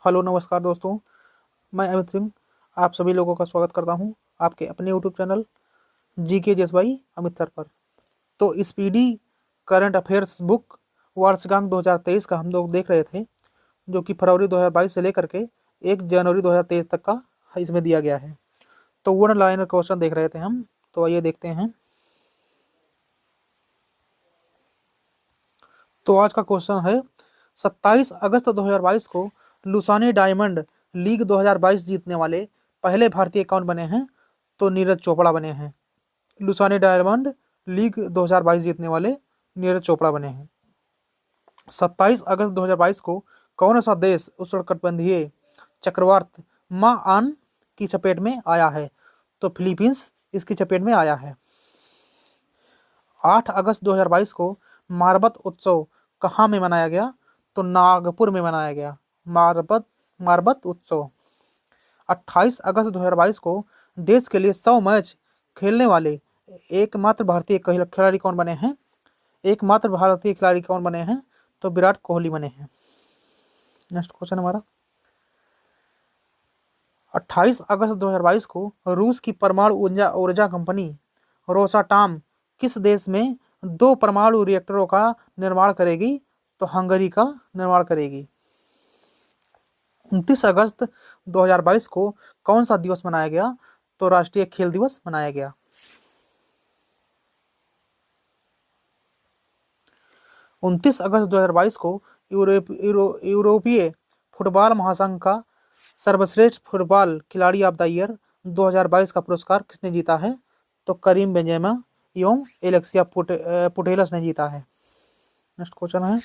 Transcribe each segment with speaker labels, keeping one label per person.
Speaker 1: Hello नमस्कार दोस्तों। मैं अमित सिंह आप सभी लोगों का स्वागत करता हूं आपके अपने यूट्यूब चैनल जी के जस भाई अमित सर पर। तो स्पीडी करंट अफेयर्स बुक वर्षगांठ 2023 का हम लोग देख रहे थे, जो कि फरवरी 2022 से लेकर के 1 जनवरी 2023 तक का इसमें दिया गया है। तो वन लाइनर क्वेश्चन देख रहे थे हम, तो आइए देखते हैं। तो आज का क्वेश्चन है 27 अगस्त 2022 को लुसाने डायमंड लीग 2022 जीतने वाले पहले भारतीय कौन बने हैं? तो नीरज चोपड़ा बने हैं। लुसाने डायमंड लीग 2022 जीतने वाले नीरज चोपड़ा बने हैं। 27 अगस्त 2022 को कौन सा देश उष्णकटिबंधीय चक्रवात माआन की चपेट में आया है? तो फिलीपींस इसकी चपेट में आया है। 8 अगस्त 2022 को मारबत उत्सव कहाँ में मनाया गया? तो नागपुर में मनाया गया। मारबत उत्सव। 28 अगस्त 2022 को देश के लिए 100 मैच खेलने वाले एकमात्र भारतीय खिलाड़ी कौन बने हैं? एकमात्र भारतीय खिलाड़ी कौन बने हैं? तो विराट कोहली बने हैं। नेक्स्ट क्वेश्चन हमारा 28 अगस्त 2022 को रूस की परमाणु ऊर्जा कंपनी रोसाटॉम किस देश में 2 परमाणु रिएक्टरों का निर्माण करेगी? तो हंगरी का निर्माण करेगी। 29 अगस्त 2022 को कौन सा दिवस मनाया गया? तो राष्ट्रीय खेल दिवस मनाया गया। 29 अगस्त 2022 को यूरोपीय फुटबॉल महासंघ का सर्वश्रेष्ठ फुटबॉल खिलाड़ी ऑफ द ईयर 2022 का पुरस्कार किसने जीता है? तो करीम बेंजेमा एवं एलेक्सिया पुटेलस ने जीता है। नेक्स्ट क्वेश्चन है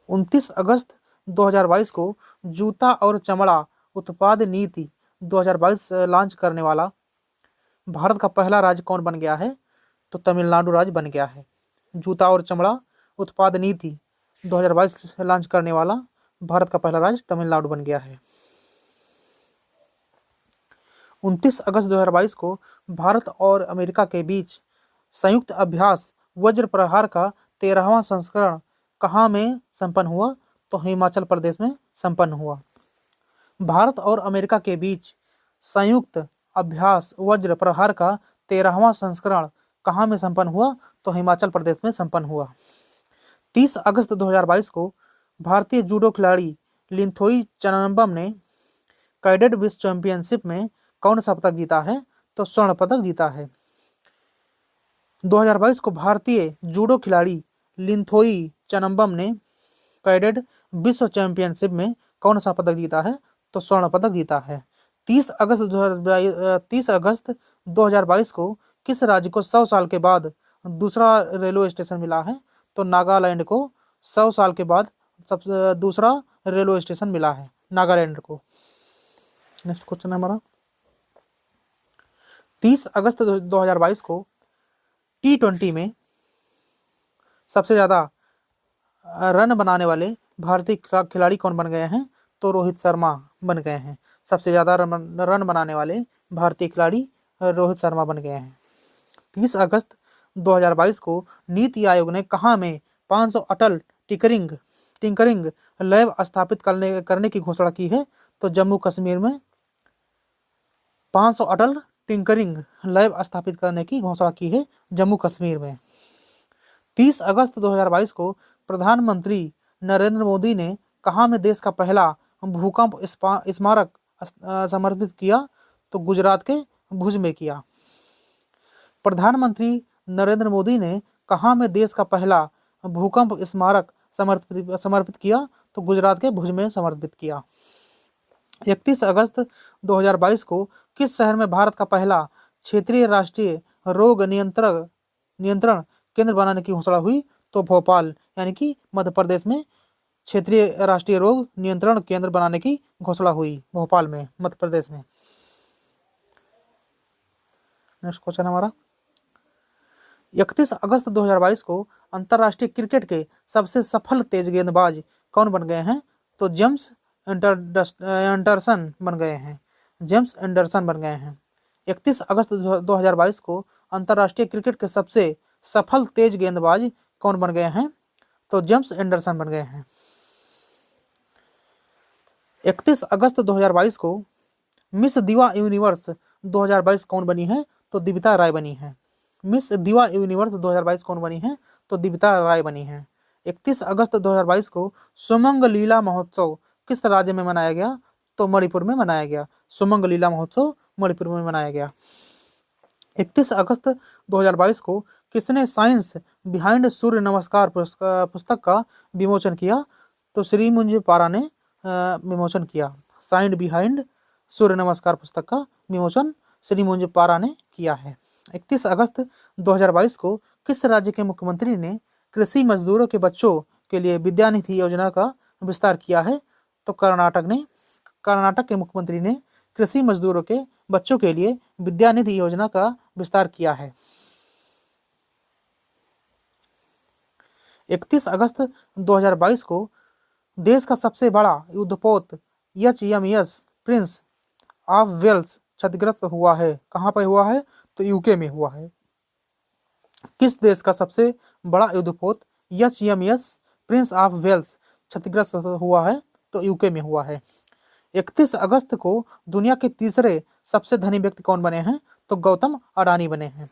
Speaker 1: 29 अगस्त 2022 को जूता और चमड़ा उत्पाद नीति 2022 लॉन्च करने वाला भारत का पहला राज्य कौन बन गया है? तो तमिलनाडु राज्य बन गया है। जूता और चमड़ा उत्पाद नीति 2022 लॉन्च करने वाला भारत का पहला राज्य तमिलनाडु बन गया है। 29 अगस्त 2022 को भारत और अमेरिका के बीच संयुक्त अभ्यास वज्र प्रहार का 13वां संस्करण कहाँ में संपन्न हुआ? तो हिमाचल प्रदेश में संपन्न हुआ। भारत और अमेरिका के बीच संयुक्त अभ्यास वज्र प्रहार का 13वां संस्करण कहाँ में संपन्न हुआ? तो हिमाचल प्रदेश में संपन्न हुआ। 30 अगस्त 2022 को भारतीय जूडो खिलाड़ी लिंथोई चनम्बम ने कैडेट विश्व चैंपियनशिप में कौन सा पदक जीता है? तो स्वर्ण पदक जीता है। 2022 को भारतीय जूडो खिलाड़ी लिंथोई चनम्बम ने कैडेट विश्व चैंपियनशिप में कौन सा पदक जीता है? तो स्वर्ण पदक जीता है। 30 अगस्त 2022 को किस राज्य को 100 साल के बाद दूसरा रेलवे स्टेशन मिला है? तो नागालैंड को 100 साल के बाद दूसरा रेलवे स्टेशन मिला है नागालैंड को। नेक्स्ट क्वेश्चन है हमारा 30 अगस्त 2022 को T20 में सबसे ज्यादा रन बनाने वाले भारतीय खिलाड़ी कौन बन गए हैं? तो रोहित शर्मा बन गए हैं। सबसे ज्यादा रन बनाने वाले भारतीय खिलाड़ी रोहित शर्मा बन गए हैं। 30 अगस्त 2022 को नीति आयोग ने कहाँ में 500 अटल टिंकरिंग लैब स्थापित करने की घोषणा की है? तो जम्मू कश्मीर में 500 अटल टिंकरिंग लैब स्थापित करने की घोषणा की है जम्मू कश्मीर में। 30 अगस्त 2022 को प्रधानमंत्री नरेंद्र मोदी ने कहाँ में देश का पहला भूकंप स्मारक समर्पित किया? तो गुजरात के भुज में किया। प्रधानमंत्री नरेंद्र मोदी ने कहाँ में देश का पहला भूकंप स्मारक समर्पित किया? तो गुजरात के भुज में समर्पित किया। 31 अगस्त 2022 को किस शहर में भारत का पहला क्षेत्रीय राष्ट्रीय रोग नियंत्रण केंद्र बनाने की घोषणा हुई? तो भोपाल यानी कि मध्य प्रदेश में क्षेत्रीय राष्ट्रीय रोग नियंत्रण केंद्र बनाने की घोषणा हुई भोपाल में मध्य प्रदेश में। नेक्स्ट क्वेश्चन हमारा 31 अगस्त 2022 को अंतरराष्ट्रीय क्रिकेट के सबसे सफल तेज गेंदबाज कौन बन गए हैं? तो जेम्स एंडरसन बन गए हैं। जेम्स एंडरसन बन गए हैं। 31 अगस्त 2022 को अंतरराष्ट्रीय क्रिकेट के सबसे सफल तेज गेंदबाज कौन बन गए हैं? तो जेम्स एंडरसन बन गए हैं। 31 अगस्त 2022 को मिस दिवा यूनिवर्स 2022 कौन बनी है? तो दीपिका राय बनी है। मिस दिवा यूनिवर्स 2022 कौन बनी है? तो दीपिका राय बनी है। 31 अगस्त 2022 को सुमंग लीला महोत्सव किस राज्य में मनाया गया? तो मणिपुर में मनाया गया। सुमंग लीला महोत्सव मणिपुर में मनाया गया। 31 अगस्त 2022 को किसने साइंस बिहाइंड सूर्य नमस्कार पुस्तक का विमोचन किया? तो श्री मुंजी पारा ने विमोचन किया। साइंस बिहाइंड सूर्य नमस्कार पुस्तक का विमोचन श्री मुंजी पारा ने किया है। 31 अगस्त 2022 को किस राज्य के मुख्यमंत्री ने कृषि मजदूरों के बच्चों के लिए विद्यानिधि योजना का विस्तार किया है? तो कर्नाटक के मुख्यमंत्री ने कृषि मजदूरों के बच्चों के लिए विद्यानिधि योजना का विस्तार किया है। 31 अगस्त 2022 को देश का सबसे बड़ा युद्धपोत HMS प्रिंस ऑफ वेल्स क्षतिग्रस्त हुआ है। कहाँ पर हुआ है? तो यूके में हुआ है। किस देश का सबसे बड़ा युद्धपोत HMS प्रिंस ऑफ वेल्स क्षतिग्रस्त हुआ है? तो यूके में हुआ है। 31 अगस्त को दुनिया के तीसरे सबसे धनी व्यक्ति कौन बने हैं? तो गौतम अडानी बने हैं।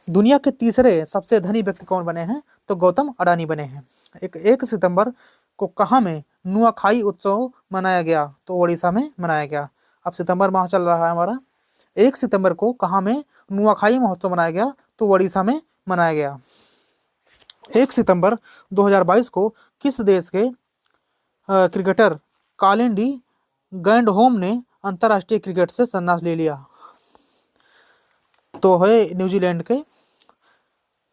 Speaker 1: दुनिया के तीसरे सबसे धनी व्यक्ति कौन बने हैं? तो गौतम अडानी बने हैं। 1 सितंबर को कहाँ में नुआखाई उत्सव मनाया गया? तो ओडिशा में मनाया गया। अब सितंबर माह चल रहा है हमारा। 1 सितंबर को कहाँ में नुआखाई महोत्सव मनाया गया? तो ओडिशा में मनाया गया। 1 सितंबर 2022 को किस देश के क्रिकेटर कॉलिन डी गैंडहोम ने अंतर्राष्ट्रीय क्रिकेट से संन्यास ले लिया? तो है न्यूजीलैंड के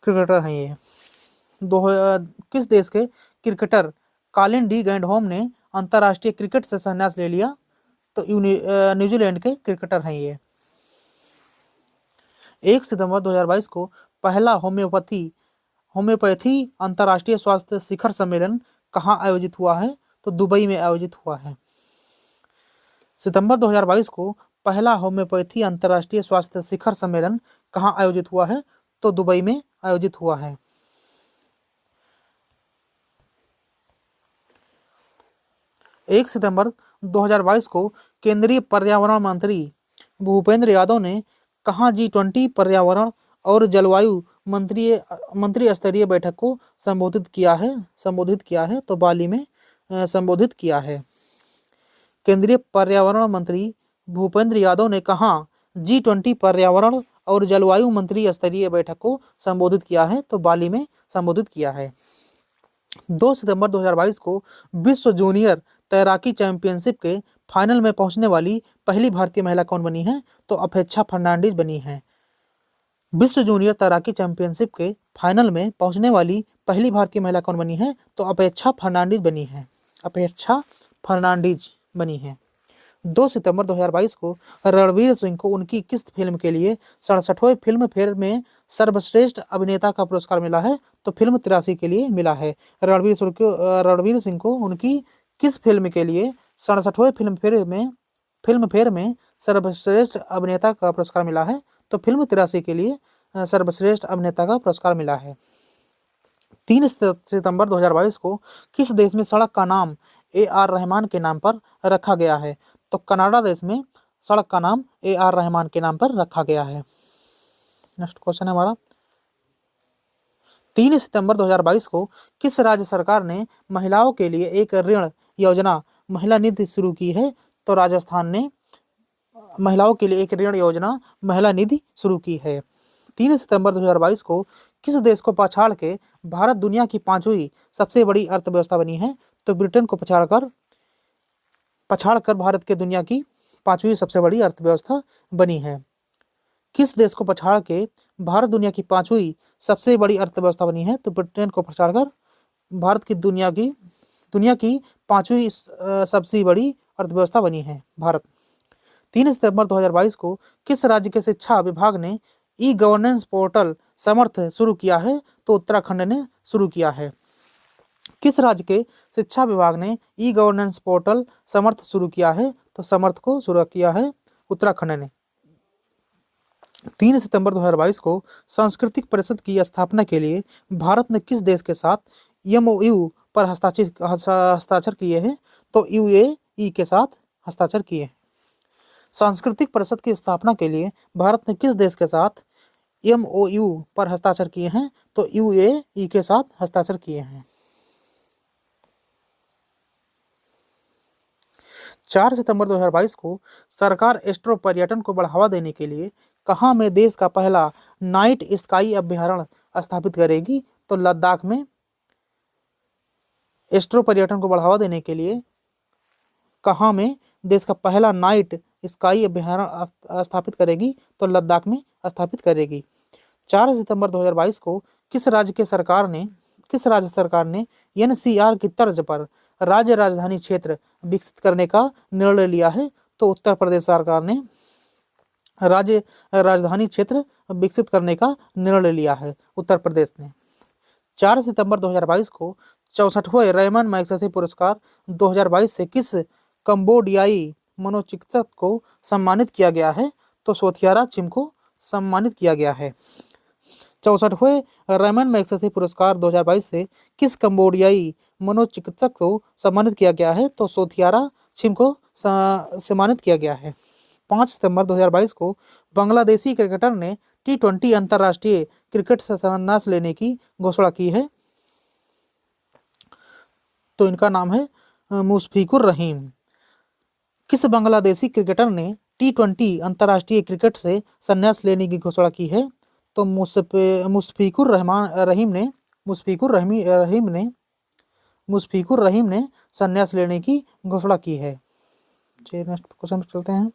Speaker 1: क्रिकेटर हैं ये। किस देश के क्रिकेटर कॉलिन डी गैंडहोम ने अंतर्राष्ट्रीय क्रिकेट से संन्यास ले लिया? तो न्यूजीलैंड के क्रिकेटर हैं ये। 1 सितंबर 2022 को पहला होम्योपैथी अंतर्राष्ट्रीय स्वास्थ्य शिखर सम्मेलन कहाँ आयोजित हुआ है? तो दुबई में आयोजित हुआ है। सितंबर 2022 को पहला होम्योपैथी अंतर्राष्ट्रीय स्वास्थ्य शिखर सम्मेलन कहाँ आयोजित हुआ है? तो दुबई में आयोजित हुआ है। 1 सितंबर 2022 को केंद्रीय पर्यावरण मंत्री भूपेंद्र यादव ने कहाँ G20 पर्यावरण और जलवायु मंत्री स्तरीय बैठक को संबोधित किया है? तो बाली में संबोधित किया है। केंद्रीय पर्यावरण मंत्री भूपेंद्र यादव ने कहा G20 पर्यावरण और जलवायु मंत्री स्तरीय बैठक को संबोधित किया है? तो बाली में संबोधित किया है। 2 सितंबर 2022 को विश्व जूनियर तैराकी चैंपियनशिप के फाइनल में पहुंचने वाली पहली भारतीय महिला कौन बनी है? तो अपेक्षा फर्नांडीज बनी है। विश्व जूनियर तैराकी चैंपियनशिप के फाइनल में पहुंचने वाली पहली भारतीय महिला कौन बनी है? तो अपेक्षा फर्नांडीज बनी है। अपेक्षा फर्नांडीज बनी है। 2 सितंबर 2022 को रणवीर सिंह को उनकी किस फिल्म के लिए 67वें फिल्म फेयर में सर्वश्रेष्ठ अभिनेता का पुरस्कार मिला है? तो फिल्म 83 के लिए मिला है। रणवीर सिंह को उनकी किस फिल्म के लिए 67वें फिल्म फेयर में सर्वश्रेष्ठ अभिनेता का पुरस्कार मिला है? तो फिल्म 83 के लिए सर्वश्रेष्ठ अभिनेता का पुरस्कार मिला है। 3 सितंबर 2022 को किस देश में सड़क का नाम AR रहमान के नाम पर रखा गया है? तो कनाडा देश में सड़क का नाम AR रहमान के नाम पर रखा गया है। नेक्स्ट क्वेश्चन है हमारा। 3 सितंबर 2022 को किस राज्य सरकार ने महिलाओं के लिए एक ऋण योजना महिला निधि शुरू की है? तो राजस्थान ने महिलाओं के लिए एक ऋण योजना महिला निधि शुरू की है। 3 सितंबर 2022 को किस देश को पछाड़ के भारत दुनिया की 5वीं सबसे बड़ी अर्थव्यवस्था बनी है? तो ब्रिटेन को पछाड़कर भारत के दुनिया की 5वीं सबसे बड़ी अर्थव्यवस्था बनी है। किस देश को पछाड़ के भारत दुनिया की 5वीं सबसे बड़ी अर्थव्यवस्था बनी है? तो ब्रिटेन को पछाड़कर भारत की दुनिया की 5वीं सबसे बड़ी अर्थव्यवस्था बनी है भारत। 3 सितंबर 2022 को किस राज्य के शिक्षा विभाग ने ई-गवर्नेंस पोर्टल समर्थ शुरू किया है? तो उत्तराखंड ने शुरू किया है। किस राज्य के शिक्षा विभाग ने ई-गवर्नेंस पोर्टल समर्थ शुरू किया है? तो समर्थ को शुरू किया है उत्तराखंड ने। 3 सितंबर 2022 को सांस्कृतिक परिषद की स्थापना के लिए भारत ने किस देश के साथ MOU पर हस्ताक्षर किए हैं? तो ई के साथ हस्ताक्षर किए हैं। सांस्कृतिक परिषद की स्थापना के लिए भारत ने किस देश के साथ MOU पर हस्ताक्षर किए हैं? तो UAE के साथ हस्ताक्षर किए हैं। 4 सितंबर 2022 को सरकार एस्ट्रो पर्यटन को बढ़ावा देने के लिए कहाँ में देश का पहला नाइट स्काई अभ्यारण्य स्थापित करेगी? तो लद्दाख में एस्ट्रो पर्यटन को बढ़ावा देने के लिए कहाँ में देश का पहला नाइट स्काई अभ्यारण्य स्थापित करेगी? तो लद्दाख में स्थापित करेगी। 4 सितंबर 2022 को किस राज्य सरकार ने NCR की तर्ज पर राज्य राजधानी क्षेत्र विकसित करने का निर्णय लिया है? तो उत्तर प्रदेश सरकार ने राज्य राजधानी क्षेत्र विकसित करने का निर्णय लिया है, उत्तर प्रदेश ने। 4 सितंबर 2022 को 64वें रेमन मैग्सेसे पुरस्कार 2022 से किस कंबोडियाई मनोचिकित्सक को सम्मानित किया गया है? तो सोथियारा चिम को सम्मानित किया गया है। 64वें रेमन मैग्सेसे पुरस्कार 2022 से किस कंबोडियाई मनोचिकित्सक को सम्मानित किया गया है? तो सोथियारा चिम को सम्मानित किया गया है। 5 सितंबर 2022 को बांग्लादेशी क्रिकेटर ने T20 अंतर्राष्ट्रीय क्रिकेट से संन्यास लेने की घोषणा की है। तो इनका नाम है मुशफिकुर रहीम। किस बांग्लादेशी क्रिकेटर ने T20 अंतर्राष्ट्रीय क्रिकेट से संन्यास लेने की घोषणा की है? तो मुशफिकुर रहीम ने संन्यास लेने की घोषणा की है। नेक्स्ट क्वेश्चन पर चलते हैं।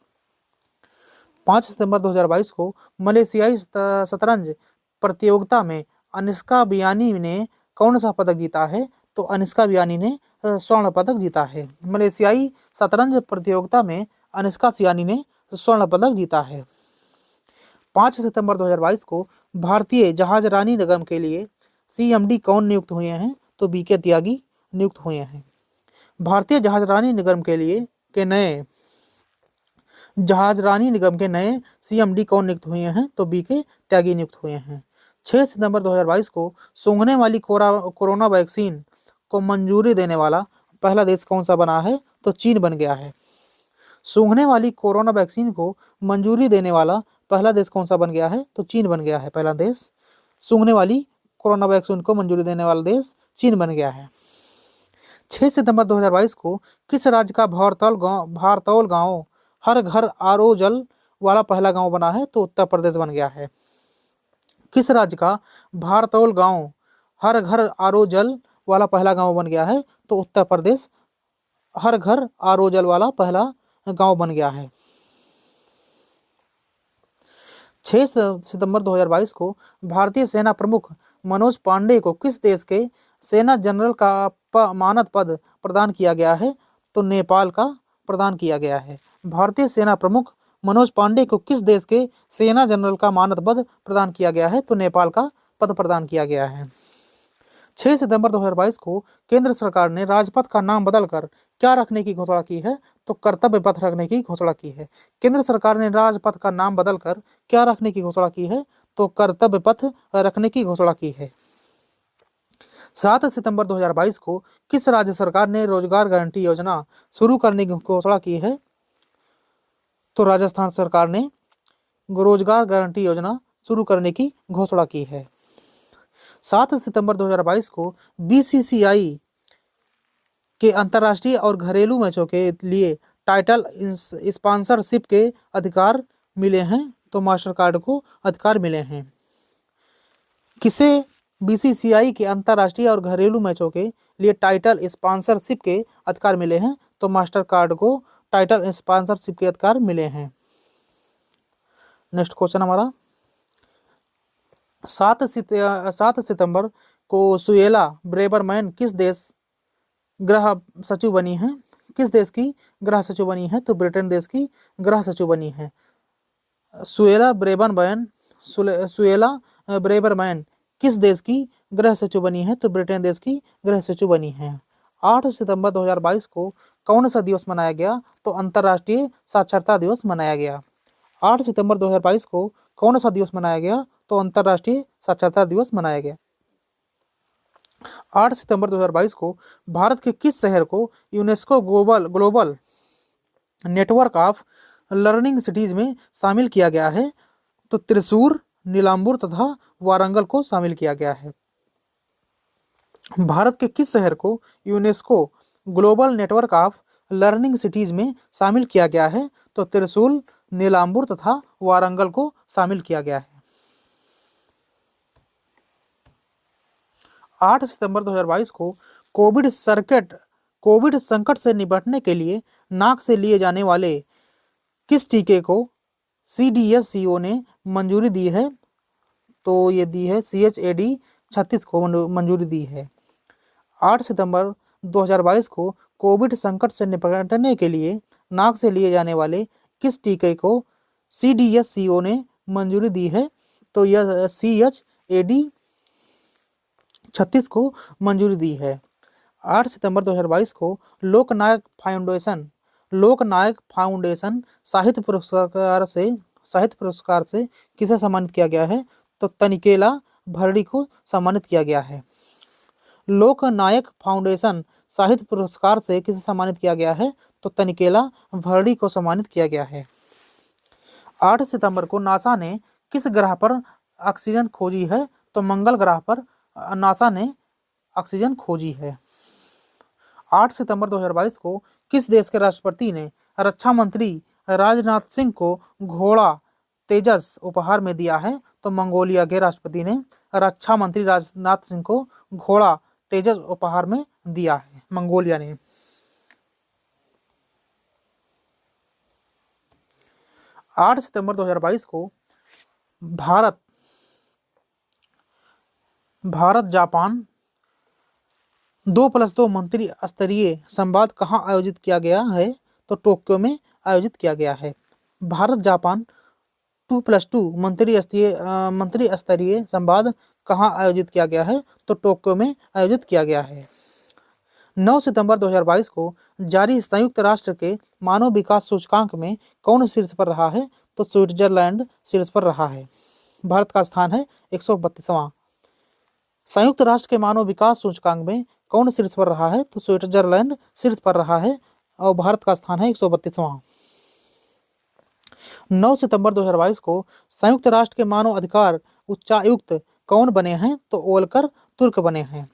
Speaker 1: 5 सितंबर 2022 को मलेशियाई शतरंज प्रतियोगिता में अनिष्का बियानी ने कौन सा पदक जीता है? तो अनिष्का बियानी ने स्वर्ण पदक जीता है। मलेशियाई शतरंज प्रतियोगिता में अनिष्का सियानी ने स्वर्ण पदक जीता है। 5 सितंबर 2022 को भारतीय जहाजरानी निगम के लिए CMD कौन नियुक्त हुए हैं? तो BK त्यागी नियुक्त हुए हैं। भारतीय जहाजरानी निगम के नए CMD कौन नियुक्त हुए हैं? तो BK त्यागी नियुक्त हुए हैं। 6 सितंबर 2022 को सूंघने वाली कोरोना वैक्सीन को मंजूरी देने वाला पहला देश कौन सा बना है? तो चीन बन गया है। सूंघने वाली कोरोना वैक्सीन को मंजूरी देने वाला पहला देश कौन सा बन गया है? तो चीन बन गया है पहला देश। सूंघने वाली कोरोना वैक्सीन को मंजूरी देने वाला देश चीन बन गया है। 6 सितंबर 2022 को किस राज्य का भारतौल गांव हर घर RO जल वाला पहला गांव बना है? तो उत्तर प्रदेश बन गया है। किस राज्य का भारतौल गांव हर घर RO जल वाला पहला गांव बन गया है? तो उत्तर प्रदेश हर घर RO जल वाला पहला गांव बन गया है। 6 सितंबर 2022 को भारतीय सेना प्रमुख मनोज पांडे को किस देश के सेना जनरल का मानद पद प्रदान किया गया है? तो नेपाल का प्रदान किया गया है। भारतीय सेना प्रमुख मनोज पांडे को किस देश के सेना जनरल का मानद पद प्रदान किया गया है? तो नेपाल का पद प्रदान किया गया है। 6 सितंबर 2022 को केंद्र सरकार ने राजपथ का नाम बदलकर क्या रखने की घोषणा की है? तो कर्तव्य पथ रखने की घोषणा की है। केंद्र सरकार ने राजपथ का नाम बदलकर क्या रखने की घोषणा की है? तो कर्तव्य पथ रखने की घोषणा की है। 7 सितंबर 2022 को किस राज्य सरकार ने रोजगार गारंटी योजना शुरू करने की घोषणा की है? तो राजस्थान सरकार ने रोजगार गारंटी योजना शुरू करने की घोषणा की है। 7 सितंबर 2022 को BCCI के अंतर्राष्ट्रीय और घरेलू मैचों के लिए टाइटल स्पॉन्सरशिप के अधिकार मिले हैं। तो मास्टर कार्ड को अधिकार मिले हैं। किसे BCCI के अंतर्राष्ट्रीय और घरेलू मैचों के लिए टाइटल स्पॉन्सरशिप के अधिकार मिले हैं? तो मास्टर कार्ड को टाइटल स्पॉन्सरशिप के अधिकार मिले हैं। नेक्स्ट क्वेश्चन हमारा 7 सितंबर को सुएला ब्रेबरमैन किस देश गृह सचिव बनी है? किस देश की गृह सचिव बनी है? तो ब्रिटेन देश की गृह सचिव बनी है। सुएला ब्रेबरमैन किस देश की गृह सचिव बनी है? तो ब्रिटेन देश की गृह सचिव बनी है। 8 सितंबर 2022 को कौन सा दिवस मनाया गया? तो अंतर्राष्ट्रीय साक्षरता दिवस मनाया गया। 8 सितंबर 2022 को कौन सा दिवस मनाया गया? तो अंतर्राष्ट्रीय साक्षरता दिवस मनाया गया। 8 सितंबर 2022 को भारत के किस शहर को UNESCO global network of learning cities में शामिल किया गया है? तो त्रिशूर, नीलांबूर तथा वारंगल को शामिल किया गया है। भारत के किस शहर को UNESCO global network of learning cities में शामिल किया गया है? तो त्रिशूल, नीलांबूर तथा वारंगल को शामिल किया गया है। 8 सितंबर 2022 को कोविड संकट से निपटने के लिए नाक से लिए जाने वाले किस टीके को CDSCO ने मंजूरी दी है? तो ये दी है CHAD-36 को मंजूरी दी है। 8 सितंबर 2022 को कोविड संकट से निपटने के लिए नाक से लिए जाने वाले किस टीके को CDSCO ने मंजूरी दी है? तो यह CHAD-36 को मंजूरी दी है। 8 सितंबर 2022 को लोकनायक फाउंडेशन साहित्य पुरस्कार से किसे सम्मानित किया गया है? तो तनिकेला भरड़ी को सम्मानित किया गया है। लोकनायक फाउंडेशन साहित्य पुरस्कार से किसे सम्मानित किया गया है? तो तनिकेला भरड़ी को सम्मानित किया गया है। 8 सितंबर को नासा ने किस ग्रह पर ऑक्सीजन खोजी है? तो मंगल ग्रह पर नासा ने ऑक्सीजन खोजी है। 8 सितंबर 2022 को किस देश के राष्ट्रपति ने रक्षा मंत्री राजनाथ सिंह को घोड़ा तेजस उपहार में दिया है? तो मंगोलिया के राष्ट्रपति ने रक्षा मंत्री राजनाथ सिंह को घोड़ा तेजस उपहार में दिया है, मंगोलिया ने। 8 सितंबर 2022 को भारत जापान 2+2 मंत्री स्तरीय संवाद कहाँ आयोजित किया गया है? तो टोक्यो में आयोजित किया गया है। भारत जापान 2+2 मंत्री स्तरीय संवाद कहाँ आयोजित किया गया है? तो टोक्यो में आयोजित किया गया है। 9 सितंबर 2022 को जारी संयुक्त राष्ट्र के मानव विकास सूचकांक में कौन शीर्ष पर रहा है? तो स्विट्जरलैंड शीर्ष पर रहा है। भारत का स्थान है 132वां। संयुक्त राष्ट्र के मानव विकास सूचकांक में कौन शीर्ष पर रहा है? तो स्विट्जरलैंड शीर्ष पर रहा है और भारत का स्थान है 132वां। 9 सितंबर 2022 को संयुक्त राष्ट्र के मानव अधिकार उच्चायुक्त कौन बने हैं? तो वोल्कर तुर्क बने हैं।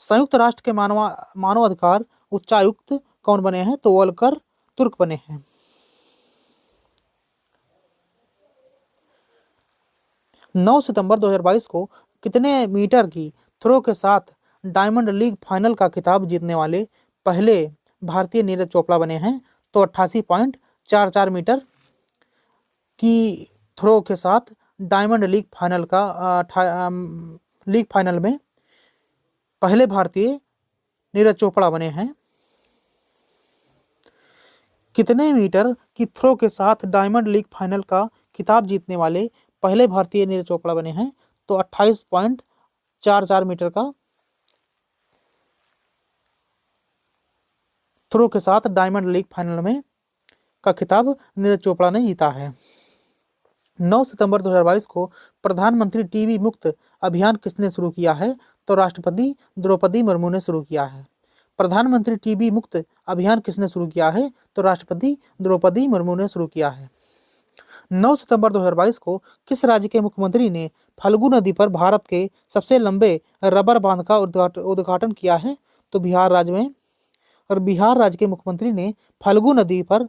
Speaker 1: संयुक्त राष्ट्र के मानव अधिकार उच्चायुक्त कौन बने हैं? तो वोल्कर तुर्क बने हैं। 9 सितंबर 2022 को कितने मीटर की थ्रो के साथ डायमंड लीग फाइनल का खिताब जीतने वाले पहले भारतीय नीरज चोपड़ा बने हैं? तो 88.44 मीटर की थ्रो के साथ डायमंड लीग फाइनल में पहले भारतीय नीरज चोपड़ा बने हैं। कितने मीटर की थ्रो के साथ डायमंड लीग फाइनल का खिताब जीतने वाले पहले भारतीय नीरज चोपड़ा बने हैं? तो 28.44 मीटर का थ्रो के साथ डायमंड लीग फाइनल में का खिताब नीरज चोपड़ा ने जीता है। 9 सितंबर 2022 को प्रधानमंत्री टीबी मुक्त अभियान किसने शुरू किया है? तो राष्ट्रपति द्रौपदी मुर्मू ने शुरू किया है। प्रधानमंत्री टीबी मुक्त अभियान किसने शुरू किया है? तो राष्ट्रपति द्रौपदी मुर्मू ने शुरू किया है। 9 सितंबर 2022 को किस राज्य के मुख्यमंत्री ने फल्गु नदी पर भारत के सबसे लंबे रबर बांध का उद्घाटन किया है? तो बिहार राज्य में। और बिहार राज्य के मुख्यमंत्री ने फल्गु नदी पर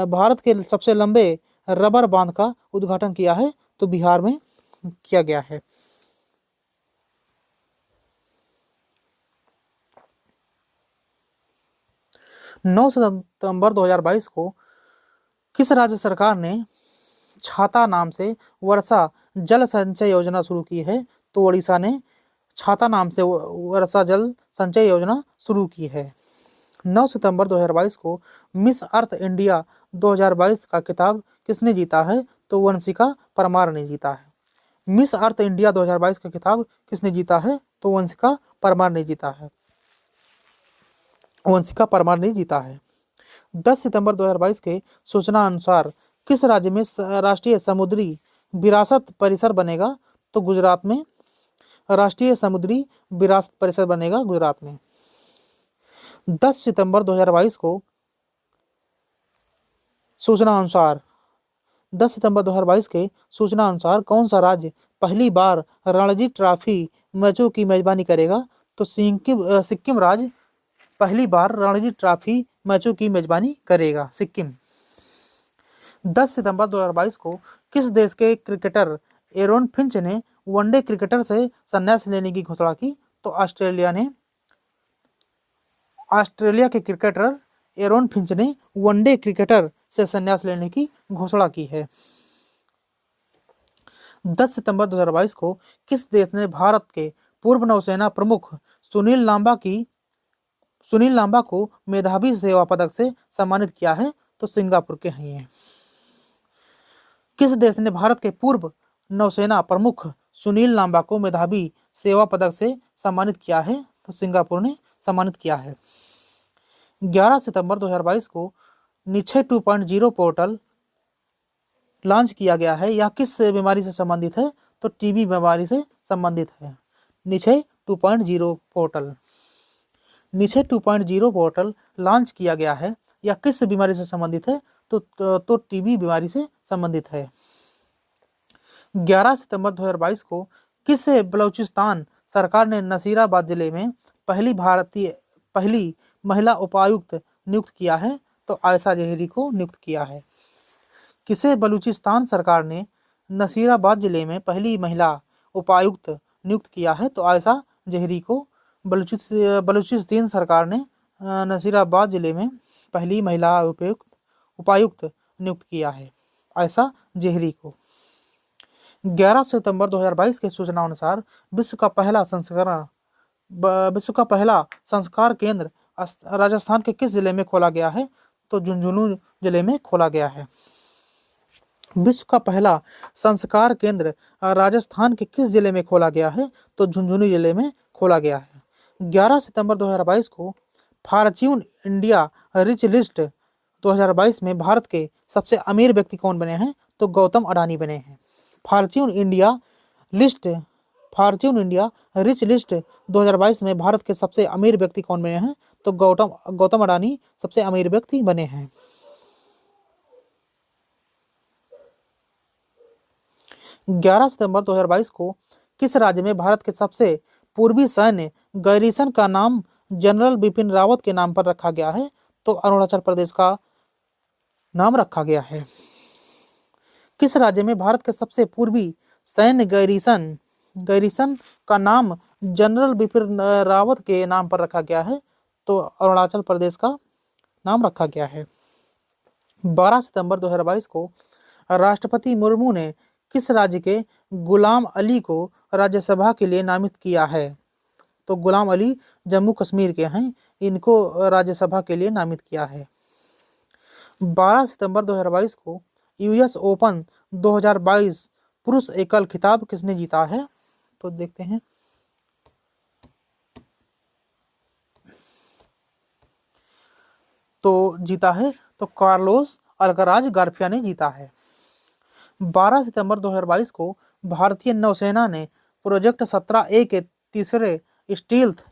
Speaker 1: भारत के सबसे लंबे रबर बांध का उद्घाटन किया है, तो बिहार में किया गया है। नौ सितंबर 2022 को किस राज्य सरकार ने छाता नाम से वर्षा जल संचय योजना शुरू की है? तो ओडिशा ने छाता नाम से वर्षा जल संचय योजना शुरू की है। 9 सितंबर 2022 को मिस अर्थ इंडिया 2022 का खिताब किसने जीता है? तो वंशिका परमार ने जीता है। मिस अर्थ इंडिया 2022 का खिताब किसने जीता है? तो वंशिका परमार ने जीता है। 10 सितंबर 2022 के सूचना अनुसार किस राज्य में राष्ट्रीय समुद्री विरासत परिसर बनेगा? तो गुजरात में राष्ट्रीय समुद्री विरासत परिसर बनेगा गुजरात में। 10 सितंबर 2022 को सूचना अनुसार 10 सितंबर 2022 के सूचना अनुसार कौन सा राज्य पहली बार रणजी ट्रॉफी मैचों की मेजबानी करेगा? तो सिक्किम राज्य पहली बार रणजी ट्रॉफी मैचों की मेजबानी करेगा, सिक्किम। 10 सितंबर 2022 को किस देश के क्रिकेटर एरोन फिंच ने वनडे क्रिकेटर से संन्यास लेने की घोषणा की? तो ऑस्ट्रेलिया के क्रिकेटर एरोन फिंच ने वनडे क्रिकेटर से संन्यास लेने की घोषणा की है। 10 सितंबर 2022 को किस देश ने भारत के पूर्व नौसेना प्रमुख सुनील लांबा को मेधावी सेवा पदक से सम्मानित किया है? तो सिंगापुर के हैं ये। किस देश ने भारत के पूर्व नौसेना प्रमुख सुनील लांबा को मेधावी सेवा पदक से सम्मानित किया है? तो सिंगापुर ने सम्मानित किया है। 11 सितंबर 2022 को निश्चय 2.0 पोर्टल लॉन्च किया गया है। यह किस बीमारी से संबंधित है? तो टीबी बीमारी से संबंधित है। निश्चय 2.0 पोर्टल लॉन्च किया गया है। यह किस बीमारी से संबंधित है? तो टीबी बीमारी से संबंधित है। 11 सितंबर 2022 को किस बलूचिस्तान सरकार ने नसीराबाद जिले में पहली महिला उपायुक्त नियुक्त किया है? तो आयशा जहीरी को नियुक्त किया है। किसे बलूचिस्तान सरकार ने नसीराबाद जिले में पहली महिला उपायुक्त नियुक्त किया है? तो आयशा जहीरी को बलूचिस्तान सरकार ने नसीराबाद जिले में पहली महिला उपायुक्त नियुक्त किया है, आयशा जहीरी को। 11 सितंबर 2022 के सूचना अनुसार विश्व का पहला संस्कार केंद्र राजस्थान के किस जिले में खोला गया है? तो झुंझुनू जिले में खोला गया है। विश्व का पहला संस्कार केंद्र राजस्थान के किस जिले में खोला गया है? तो झुंझुनू जिले में खोला गया है। 11 सितंबर 2022 को फॉर्च्यून इंडिया रिच लिस्ट 2022 में भारत के सबसे अमीर व्यक्ति कौन बने हैं? तो गौतम अडानी बने हैं। फॉर्च्यून इंडिया रिच लिस्ट 2022 में भारत के सबसे अमीर व्यक्ति कौन बने हैं? तो गौतम अडानी सबसे अमीर व्यक्ति बने हैं। 11 सितंबर 2022 को किस राज्य में भारत के सबसे पूर्वी सैन्य गैरीसन का नाम जनरल बिपिन रावत के नाम पर रखा गया है? तो अरुणाचल प्रदेश का नाम रखा गया है। किस राज्य में भारत के सबसे पूर्वी सैन्य गैरीसन का नाम जनरल बिपिन रावत के नाम पर रखा गया है? तो अरुणाचल प्रदेश का नाम रखा गया है। 12 सितंबर 2022 को राष्ट्रपति मुर्मू ने किस राज्य के गुलाम अली को राज्यसभा के लिए नामित किया है? तो गुलाम अली जम्मू कश्मीर के हैं, इनको राज्यसभा के लिए नामित किया है। 12 सितंबर 2022 को यूएस ओपन 2022 पुरुष एकल खिताब किसने जीता है? तो देखते हैं। तो जीता है तो कार्लोस अल्कराज गार्फिया ने जीता है। 12 सितंबर 2022 को भारतीय नौसेना ने प्रोजेक्ट 17A के तीसरे स्टील्थ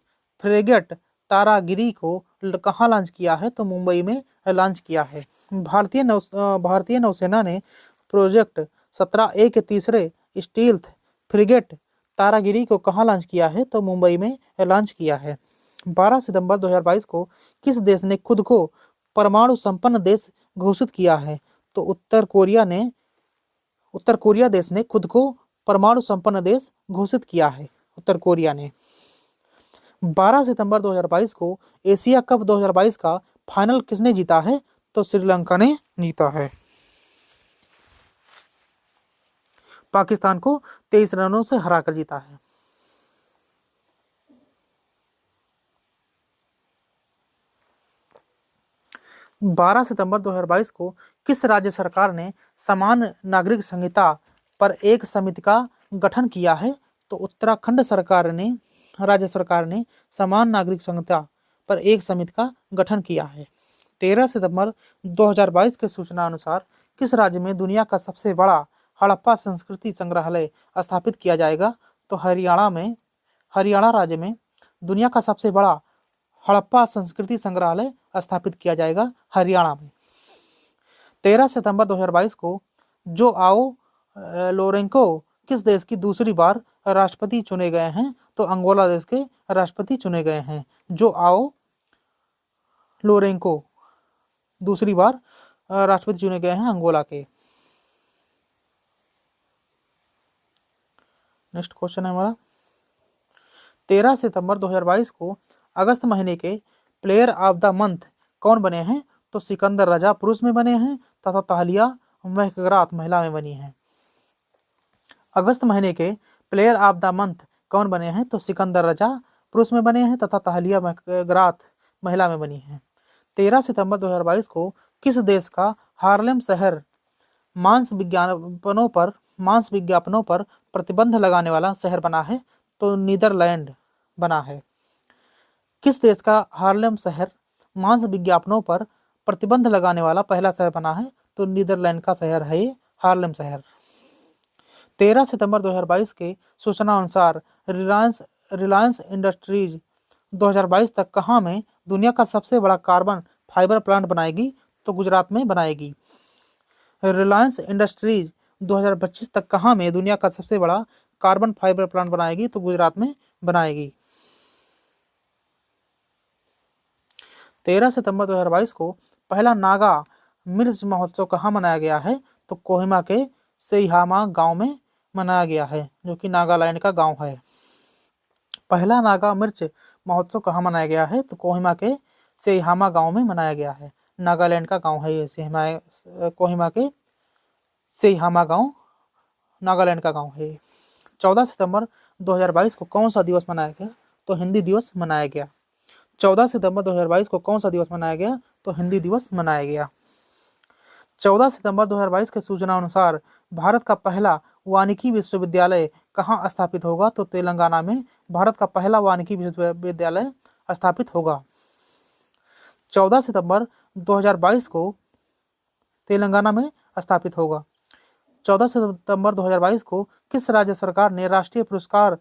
Speaker 1: फ्रेगेट तारागिरी को कहाँ लॉन्च किया है? तो मुंबई में लॉन्च किया है। भारतीय नौसेना ने प्रोजेक्ट 17A के तीसरे स्टील्थ फ्रिगेट तारागिरी को कहाँ लॉन्च किया है? तो मुंबई में लॉन्च किया है। 12 सितंबर 2022 को किस देश ने खुद को परमाणु संपन्न देश घोषित किया है? तो उत्तर कोरिया देश ने खुद को परमाणु संपन्न देश घोषित किया है, उत्तर कोरिया ने। 12 सितंबर 2022 को एशिया कप 2022 का फाइनल किसने जीता है? तो श्रीलंका ने जीता है, पाकिस्तान को 23 रनों से हराकर जीता है। बारह सितंबर 2022 को किस राज्य सरकार ने समान नागरिक संहिता पर एक समिति का गठन किया है? तो उत्तराखंड राज्य सरकार ने समान नागरिक संहिता पर एक समिति का गठन किया है। 13 सितंबर 2022 के सूचना अनुसार किस राज्य में दुनिया का सबसे बड़ा हड़प्पा संस्कृति संग्रहालय स्थापित किया जाएगा? तो हरियाणा राज्य में दुनिया का सबसे बड़ा हड़प्पा संस्कृति संग्रहालय स्थापित किया जाएगा, हरियाणा में। 13 सितंबर 2022 को जो आओ लोरेंको किस देश की दूसरी बार राष्ट्रपति चुने गए हैं? तो अंगोला देश के राष्ट्रपति चुने गए हैं। जो आओ लोरेंको दूसरी बार राष्ट्रपति चुने गए हैं अंगोला के। नेक्स्ट क्वेश्चन है हमारा 13 सितंबर 2022 को अगस्त महीने के प्लेयर ऑफ द मंथ कौन बने हैं? तो सिकंदर रजा पुरुष में बने हैं तथा ताहलिया महकरात महिला में बनी है। अगस्त महीने के प्लेयर ऑफ द मंथ कौन बने हैं? तो सिकंदर रजा पुरुष में बने हैं तथा ताहलिया महकरात महिला में बनी है। 13 सितंबर 2022 को किस देश का हार्लेम शहर मांस विज्ञापनों पर प्रतिबंध लगाने वाला शहर बना है? तो नीदरलैंड बना है। किस देश का हार्लेम शहर मांस विज्ञापनों पर प्रतिबंध लगाने वाला पहला शहर बना है? तो नीदरलैंड का शहर है ये हार्लेम शहर। 13 सितंबर 2022 के सूचना अनुसार रिलायंस इंडस्ट्रीज 2022 तक कहाँ में दुनिया का सबसे बड़ा कार्बन फाइबर प्लांट बनाएगी? तो गुजरात में बनाएगी। रिलायंस इंडस्ट्रीज 2025 तक कहाँ में दुनिया का सबसे बड़ा कार्बन फाइबर प्लांट बनाएगी? तो गुजरात में बनाएगी। 13 सितंबर 2022 को पहला नागा मिर्च महोत्सव कहाँ मनाया गया है? तो कोहिमा के सेइहामा गांव में मनाया गया है, जो कि नागालैंड का गांव है। पहला नागा मिर्च महोत्सव कहाँ मनाया गया है? तो कोहिमा के सेइहामा गांव में मनाया गया है। नागालैंड का गांव है ये कोहिमा के सेइहामा गांव नागालैंड का गांव है। 14 सितंबर 2022 को कौन सा दिवस मनाया गया? तो हिंदी दिवस मनाया गया। 14 सितंबर 2022 को कौन सा दिवस मनाया गया? तो हिंदी दिवस मनाया गया। 14 सितंबर 2022 के सूचना अनुसार भारत का पहला वानिकी विश्वविद्यालय कहाँ स्थापित होगा? तो तेलंगाना में भारत का पहला वानिकी विश्वविद्यालय स्थापित होगा। 14 सितंबर 2022 को तेलंगाना में स्थापित होगा। 14 सितंबर 2022 को किस राज्य सरकार ने राष्ट्रीय पुरस्कार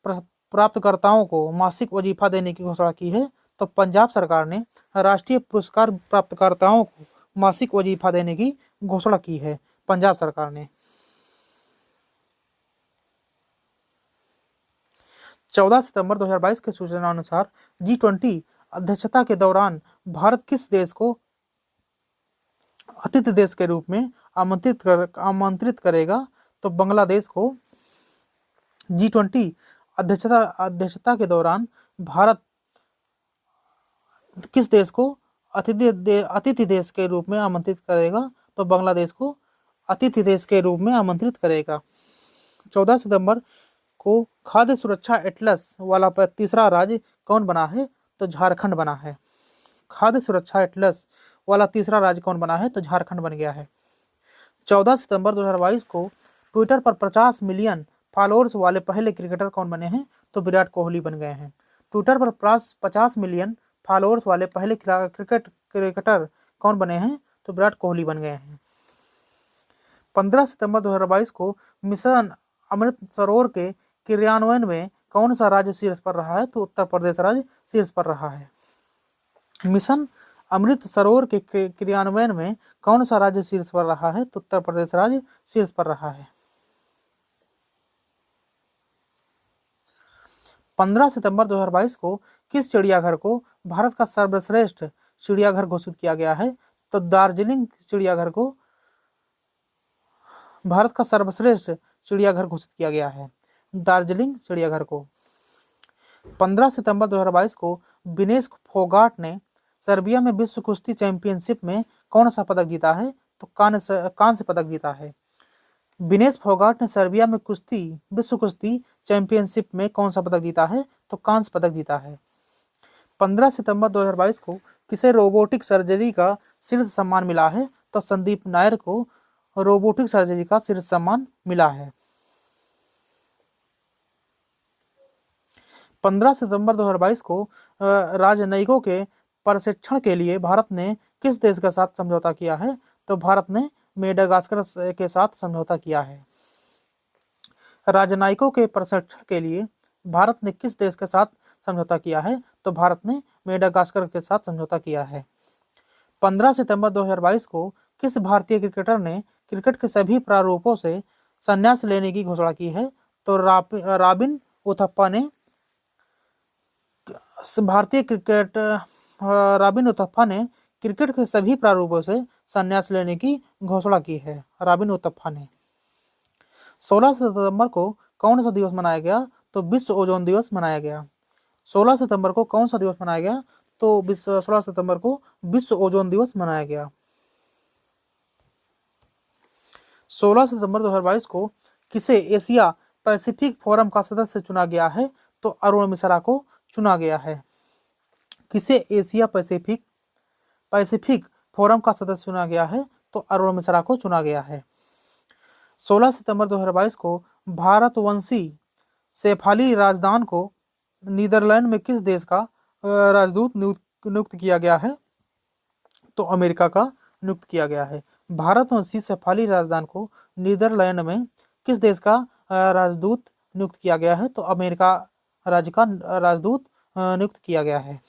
Speaker 1: प्राप्तकर्ताओं को मासिक वजीफा देने की घोषणा की है? तो पंजाब सरकार ने राष्ट्रीय पुरस्कार प्राप्तकर्ताओं को मासिक वजीफा देने की घोषणा की है, पंजाब सरकार ने। 14 सितंबर 2022 के सूचना अनुसार G20 अध्यक्षता के दौरान भारत किस देश को अतिथि देश के रूप में आमंत्रित करेगा? तो बांग्लादेश को। G20 अध्यक्षता के दौरान भारत किस देश को अतिथि देश के रूप में आमंत्रित करेगा? तो बांग्लादेश को अतिथि देश के रूप में आमंत्रित करेगा। 14 सितंबर को खाद्य सुरक्षा एटलस वाला तीसरा राज्य कौन बना है? तो झारखंड बना है। खाद्य सुरक्षा एटलस वाला तीसरा राज्य कौन बना है? तो झारखंड बन गया है। 14 सितंबर 2022 को ट्विटर पर 50 मिलियन फॉलोअर्स वाले पहले क्रिकेटर कौन बने हैं? तो विराट कोहली बन गए हैं। ट्विटर पर 50 मिलियन फॉलोअर्स वाले पहले क्रिकेटर कौन बने हैं? तो विराट कोहली बन गए हैं। 15 सितंबर 2022 को मिशन अमृत सरोवर के क्रियान्वयन में कौन सा राज्य शीर्ष पर रहा है? तो उत्तर प्रदेश राज्य शीर्ष पर रहा है। मिशन अमृत सरोवर के क्रियान्वयन में कौन सा राज्य शीर्ष पर रहा है? तो उत्तर प्रदेश राज्य शीर्ष पर रहा है। 15 सितंबर 2022 को किस चिड़ियाघर को भारत का सर्वश्रेष्ठ चिड़ियाघर घोषित किया गया है? तो दार्जिलिंग चिड़ियाघर को भारत का सर्वश्रेष्ठ चिड़ियाघर घोषित किया गया है, दार्जिलिंग चिड़ियाघर को। 15 सितंबर 2022 को विनेश फोगाट ने सर्बिया में विश्व कुश्ती चैंपियनशिप में कौन सा पदक जीता है? तो कांस्य पदक जीता है। विनेश फोगाट ने सर्बिया में विश्व कुश्ती चैंपियनशिप में कौन सा पदक जीता है? तो कांस्य पदक जीता है। 15 सितंबर 2022 को किसे रोबोटिक सर्जरी का शीर्ष सम्मान मिला है? तो संदीप नायर को रोबोटिक सर्जरी का शीर्ष सम्मान मिला है। 15 सितंबर 2022 को राजनयिकों के प्रशिक्षण के लिए भारत ने किस देश के साथ समझौता किया है? तो भारत ने मेडागास्कर के साथ समझौता किया है। राजनयिकों के प्रशिक्षण के लिए भारत ने किस देश के साथ समझौता किया है? तो भारत ने मेडागास्कर के साथ समझौता किया है। 15 सितंबर 2022 को किस भारतीय क्रिकेटर ने क्रिकेट के सभी प्रारूपों से संन्यास लेने की घोषणा की है? तो रॉबिन उथप्पा ने भारतीय क्रिकेट रॉबिन उथप्पा ने क्रिकेट के सभी प्रारूपों से संन्यास लेने की घोषणा की है। रॉबिन उथप्पा ने 16 सितंबर को कौन सा दिवस मनाया गया? तो विश्व ओजोन दिवस मनाया गया। 16 सितंबर को कौन सा दिवस मनाया गया? तो 16 सितंबर को विश्व ओजोन दिवस मनाया गया। 16 सितंबर 2022 को किसे एशिया पैसिफिक फोरम का सदस्य चुना गया है? तो अरुण मिश्रा को चुना गया है। किसे एशिया पैसिफिक फोरम का सदस्य चुना गया है? तो अरुण मिश्रा को चुना गया है। 16 सितंबर 2022 को भारतवंशी शेफाली राजदान को नीदरलैंड में किस देश का राजदूत नियुक्त किया गया है? तो अमेरिका का नियुक्त किया गया है। भारतवंशी शेफाली राजदान को नीदरलैंड में किस देश का राजदूत नियुक्त किया गया है? तो अमेरिका राज्य का राजदूत नियुक्त किया गया है।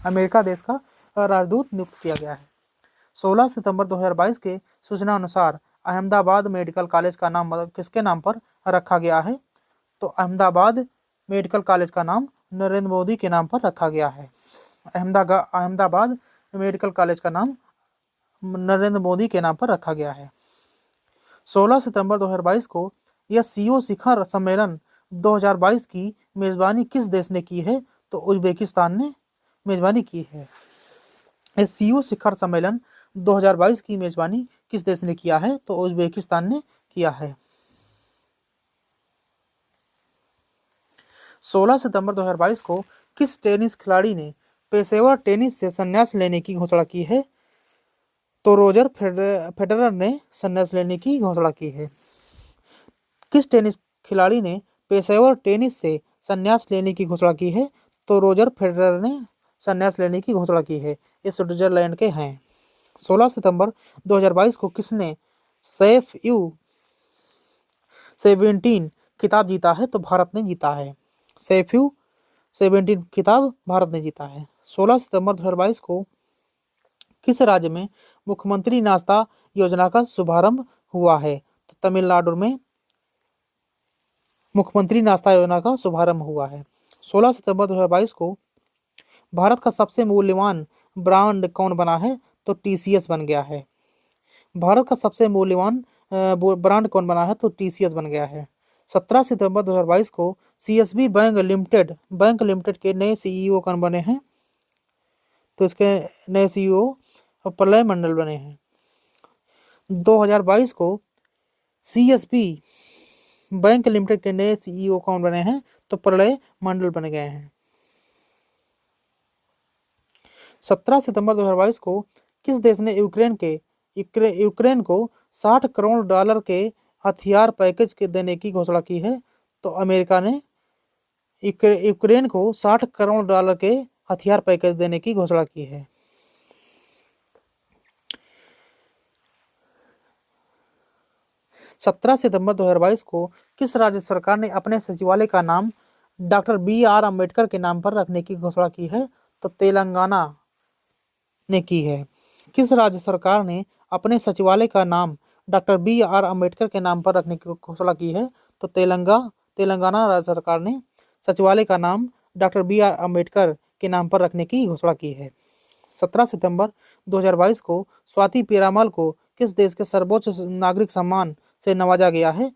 Speaker 1: अमेरिका देश का राजदूत नियुक्त किया गया है। 16 सितंबर 2022 के सूचना अनुसार अहमदाबाद मेडिकल कॉलेज का नाम किसके नाम पर रखा गया है? तो अहमदाबाद मेडिकल कॉलेज का नाम नरेंद्र मोदी के नाम पर रखा गया है। अहमदाबाद मेडिकल कॉलेज का नाम नरेंद्र मोदी के नाम पर रखा गया है। 16 सितंबर 2022 को यह सीओ शिखर सम्मेलन 2022 की मेजबानी किस देश ने की है? तो उज्बेकिस्तान ने मेजबानी की है। इस सीओ शिखर सम्मेलन 2022 की मेजबानी किस देश ने किया है? तो उज्बेकिस्तान ने किया है। 16 सितंबर 2022 को किस टेनिस खिलाड़ी ने पेशेवर टेनिस से संन्यास लेने की घोषणा की है? तो रोजर फेडरर ने संन्यास लेने की घोषणा की है। किस टेनिस खिलाड़ी ने पेशेवर टेनिस से संन्यास लेने की घोषणा की है? तो रोजर फेडरर ने संन्यास लेने की घोषणा की है। ये स्विट्जरलैंड के हैं। 16 सितंबर 2022 को किसने सैफ यू 17 खिताब जीता है? तो भारत ने जीता है। सैफ यू 17 खिताब भारत ने जीता है। 16 सितंबर 2022 को किस राज्य में मुख्यमंत्री नाश्ता योजना का शुभारंभ हुआ है? तो तमिलनाडु में मुख्यमंत्री नाश्ता योजना का शुभारंभ हुआ है। 16 सितंबर 2022 को भारत का सबसे मूल्यवान ब्रांड कौन बना है? तो टीसीएस बन गया है। भारत का सबसे मूल्यवान ब्रांड कौन बना है? तो टीसीएस बन गया है। 17 सितंबर 2022 को सीएसबी बैंक लिमिटेड के नए सीईओ कौन बने हैं? तो इसके नए सीईओ प्रलय मंडल बने हैं। 2022 को सीएसबी बैंक लिमिटेड के नए सीईओ कौन बने हैं? तो प्रलय मंडल बन गए हैं। 17 सितंबर 2022 को किस देश ने यूक्रेन को 60 करोड़ डॉलर के हथियार पैकेज के देने की घोषणा की है? तो अमेरिका ने यूक्रेन को 60 करोड़ डॉलर के हथियार पैकेज देने की घोषणा की है। 17 सितंबर 2022 को किस राज्य सरकार ने अपने सचिवालय का नाम डॉक्टर BR अम्बेडकर के नाम पर रखने की घोषणा की है? तो तेलंगाना ने की है। किस राज्य सरकार ने अपने सचिवालय का नाम डॉक्टर BR अम्बेडकर के नाम पर रखने की घोषणा की है? तो तेलंगाना राज्य सरकार ने सचिवालय का नाम डॉक्टर BR अम्बेडकर के नाम पर रखने की घोषणा की है। 17 सितंबर 2022 को स्वाति पेरामल को किस देश के सर्वोच्च नागरिक सम्मान से नवाजा गया है?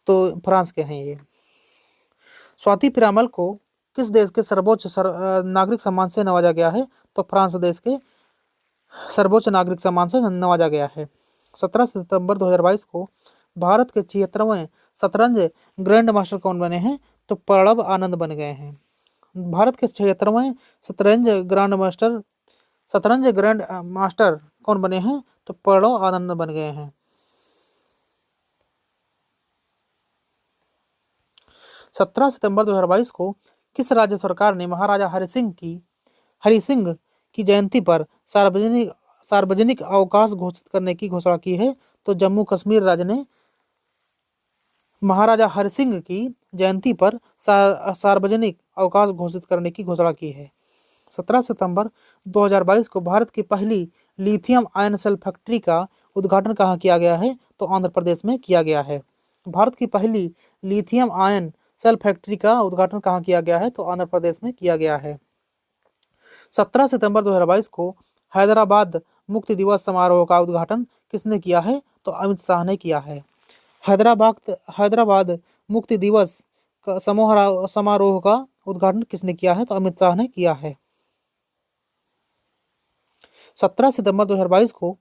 Speaker 1: तो फ्रांस के हैं ये। स्वाति पेरामल को किस देश के सर्वोच्च नागरिक सम्मान से नवाजा गया है? तो फ्रांस देश के सर्वोच्च नागरिक सम्मान से नवाजा गया है। 17 सितंबर 2022 को भारत के 76वें शतरंज ग्रैंड मास्टर कौन बने हैं? तो प्रणब आनंद बन गए हैं। भारत के 76वें शतरंज ग्रैंड मास्टर कौन बने हैं? तो प्रणब आनंद बन गए हैं। 17 सितंबर 2022 को किस राज्य सरकार ने महाराजा हरि सिंह की जयंती पर सार्वजनिक अवकाश घोषित करने की घोषणा की है? तो जम्मू कश्मीर राज्य ने महाराजा हरि सिंह की जयंती पर सार्वजनिक अवकाश घोषित करने की घोषणा की है। 17 सितंबर 2022 को भारत की पहली लिथियम आयन सेल फैक्ट्री का उद्घाटन कहाँ किया गया है? तो आंध्र प्रदेश में किया गया है। भारत की पहली लिथियम आयन सेल फैक्ट्री का उद्घाटन कहाँ किया गया है? तो आंध्र प्रदेश में किया गया है। 17 सितंबर 2022 को हैदराबाद मुक्ति दिवस समारोह का उद्घाटन किसने किया है? तो अमित शाह ने किया है। हैदराबाद मुक्ति दिवस का समारोह का उद्घाटन किसने किया है? तो अमित शाह ने किया है। 17 सितंबर 2022 को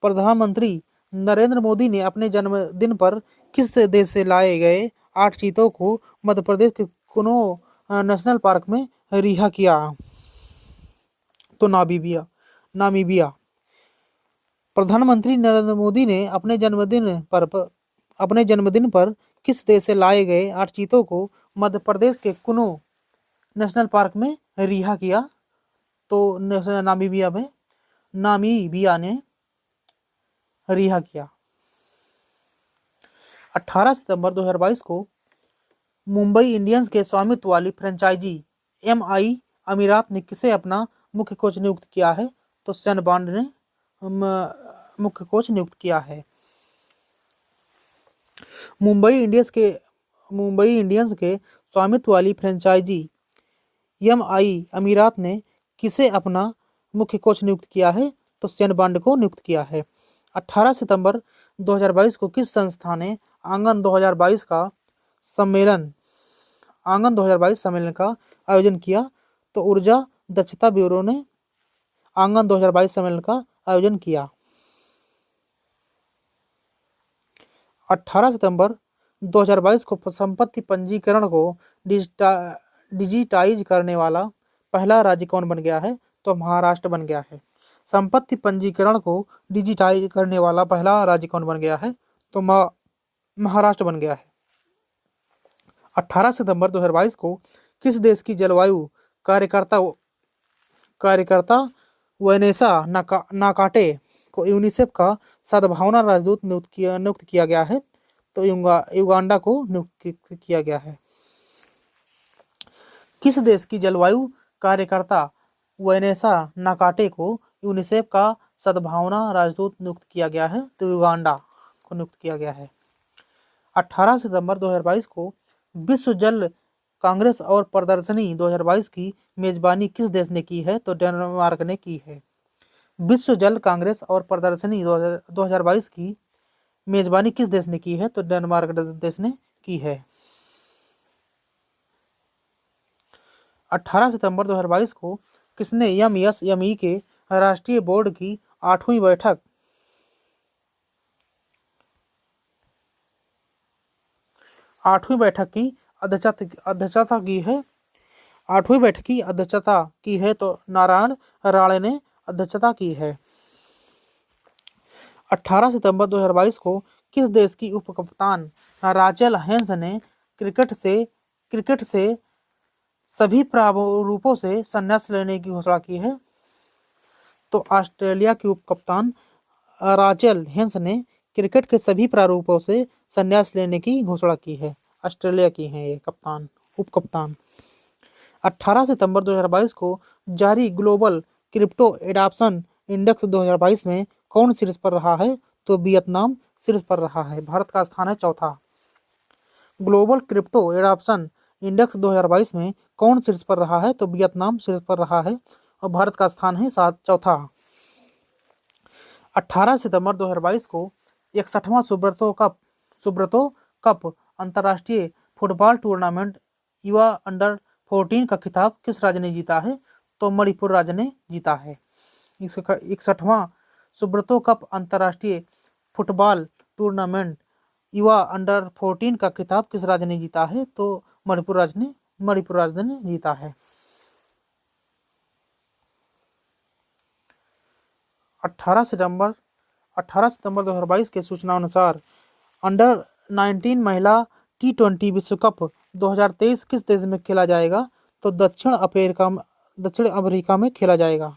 Speaker 1: प्रधानमंत्री नरेंद्र मोदी ने अपने जन्मदिन पर किस देश से लाए गए 8 चीतों को मध्य प्रदेश के कुनो नेशनल पार्क में रिहा किया? तो नामीबिया। प्रधानमंत्री नरेंद्र मोदी ने अपने जन्मदिन पर किस देश से लाए गए 8 चीतों को मध्य प्रदेश के कुनो नेशनल पार्क में रिहा किया? तो नामीबिया ने रिहा किया। 18 सितंबर 2022 को मुंबई इंडियंस के स्वामित्व वाली फ्रेंचाइजी एमआई अमीरात ने किसे अपना मुख्य कोच नियुक्त किया है? तो शेन बॉन्ड ने मुख्य कोच नियुक्त किया है। मुंबई इंडियंस के स्वामित्व वाली फ्रेंचाइजी एमआई अमीरात ने किसे अपना मुख्य कोच नियुक्त किया है? तो शेन बॉन्ड को नियुक्त किया है। 18 सितंबर 2022 को किस संस्था ने आंगन 2022 सम्मेलन का आयोजन किया? तो ऊर्जा दक्षता ब्यूरो ने आंगन 2022 सम्मेलन का आयोजन किया। 18 सितंबर 2022 को संपत्ति पंजीकरण को डिजिटाइज करने वाला पहला राज्य कौन बन गया है? तो महाराष्ट्र बन गया है। संपत्ति पंजीकरण को डिजिटाइज करने वाला पहला राज्य कौन बन गया है? तो महाराष्ट्र बन गया है। 18 सितंबर 2022 को किस देश की जलवायु कार्यकर्ता वैनेसा नाकाटे को यूनिसेफ का सद्भावना राजदूत नियुक्त किया गया है? तो युगांडा को नियुक्त किया गया है। किस देश की जलवायु कार्यकर्ता वैनेसा नाकाटे को यूनिसेफ का सद्भावना राजदूत नियुक्त किया गया है? तो युगांडा को नियुक्त किया गया है। 18 सितंबर 2022 को विश्व जल कांग्रेस और प्रदर्शनी 2022 की मेजबानी किस देश ने की है? तो डेनमार्क ने की है। विश्व जल कांग्रेस और प्रदर्शनी 2022 की मेजबानी किस देश ने की है? तो डेनमार्क देश ने की है। 18 सितंबर 2022 को किसने एमएसएमई के राष्ट्रीय बोर्ड की 8वीं बैठक की अध्यक्षता की है? 8वीं बैठक की अध्यक्षता की है तो नारायण राणे ने अध्यक्षता की है। 18 सितंबर 2022 को किस देश की उप कप्तान राचेल हेंस ने क्रिकेट से सभी प्रारूपों से संन्यास लेने की घोषणा की है? तो ऑस्ट्रेलिया की उप कप्तान राचेल हेंस ने क्रिकेट के सभी प्रारूपों से संन्यास लेने की घोषणा की है। ऑस्ट्रेलिया की हैं ये उप कप्तान। 18 सितंबर 2022 को जारी ग्लोबल क्रिप्टो एडॉप्शन इंडेक्स 2022 में कौन शीर्ष पर रहा है? तो वियतनाम शीर्ष पर रहा है। भारत का स्थान है चौथा। ग्लोबल क्रिप्टो एडॉप्शन इंडेक्स 2022 में कौन शीर्ष पर रहा है? तो वियतनाम शीर्ष पर रहा है और भारत का स्थान है चौथा। 18 सितंबर 2022 को 61वां सुब्रतो कप अंतर्राष्ट्रीय फुटबॉल टूर्नामेंट युवा अंडर 14 का खिताब किस राज्य ने जीता है? तो मणिपुर राज्य ने जीता है। 61वां सुब्रतो कप अंतर्राष्ट्रीय फुटबॉल टूर्नामेंट युवा अंडर 14 का खिताब किस राज्य ने जीता है? तो मणिपुर राज्य ने जीता है। 18 सितंबर 2022 के सूचना अनुसार अंडर 19 महिला T20 विश्व कप 2023 किस देश में खेला जाएगा? तो दक्षिण अफ्रीका में खेला जाएगा।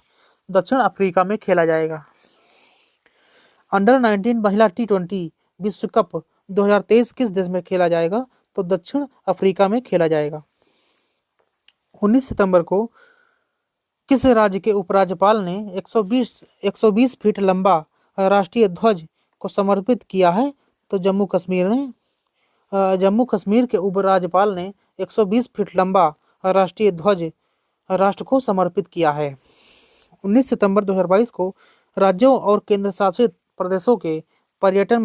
Speaker 1: अंडर 19 महिला T20 विश्व कप 2023 किस देश में खेला जाएगा? तो दक्षिण अफ्रीका में खेला जाएगा। 19 सितंबर को किस राज्य के उपराज्यपाल ने 120 फीट लंबा राष्ट्रीय ध्वज को समर्पित किया है? तो जम्मू कश्मीर ने। जम्मू कश्मीर के उपराज्यपाल ने 120 फीट लंबा राष्ट्रीय ध्वज राष्ट्र को समर्पित किया है। 19 सितंबर 2022 को राज्यों और केंद्र शासित प्रदेशों के पर्यटन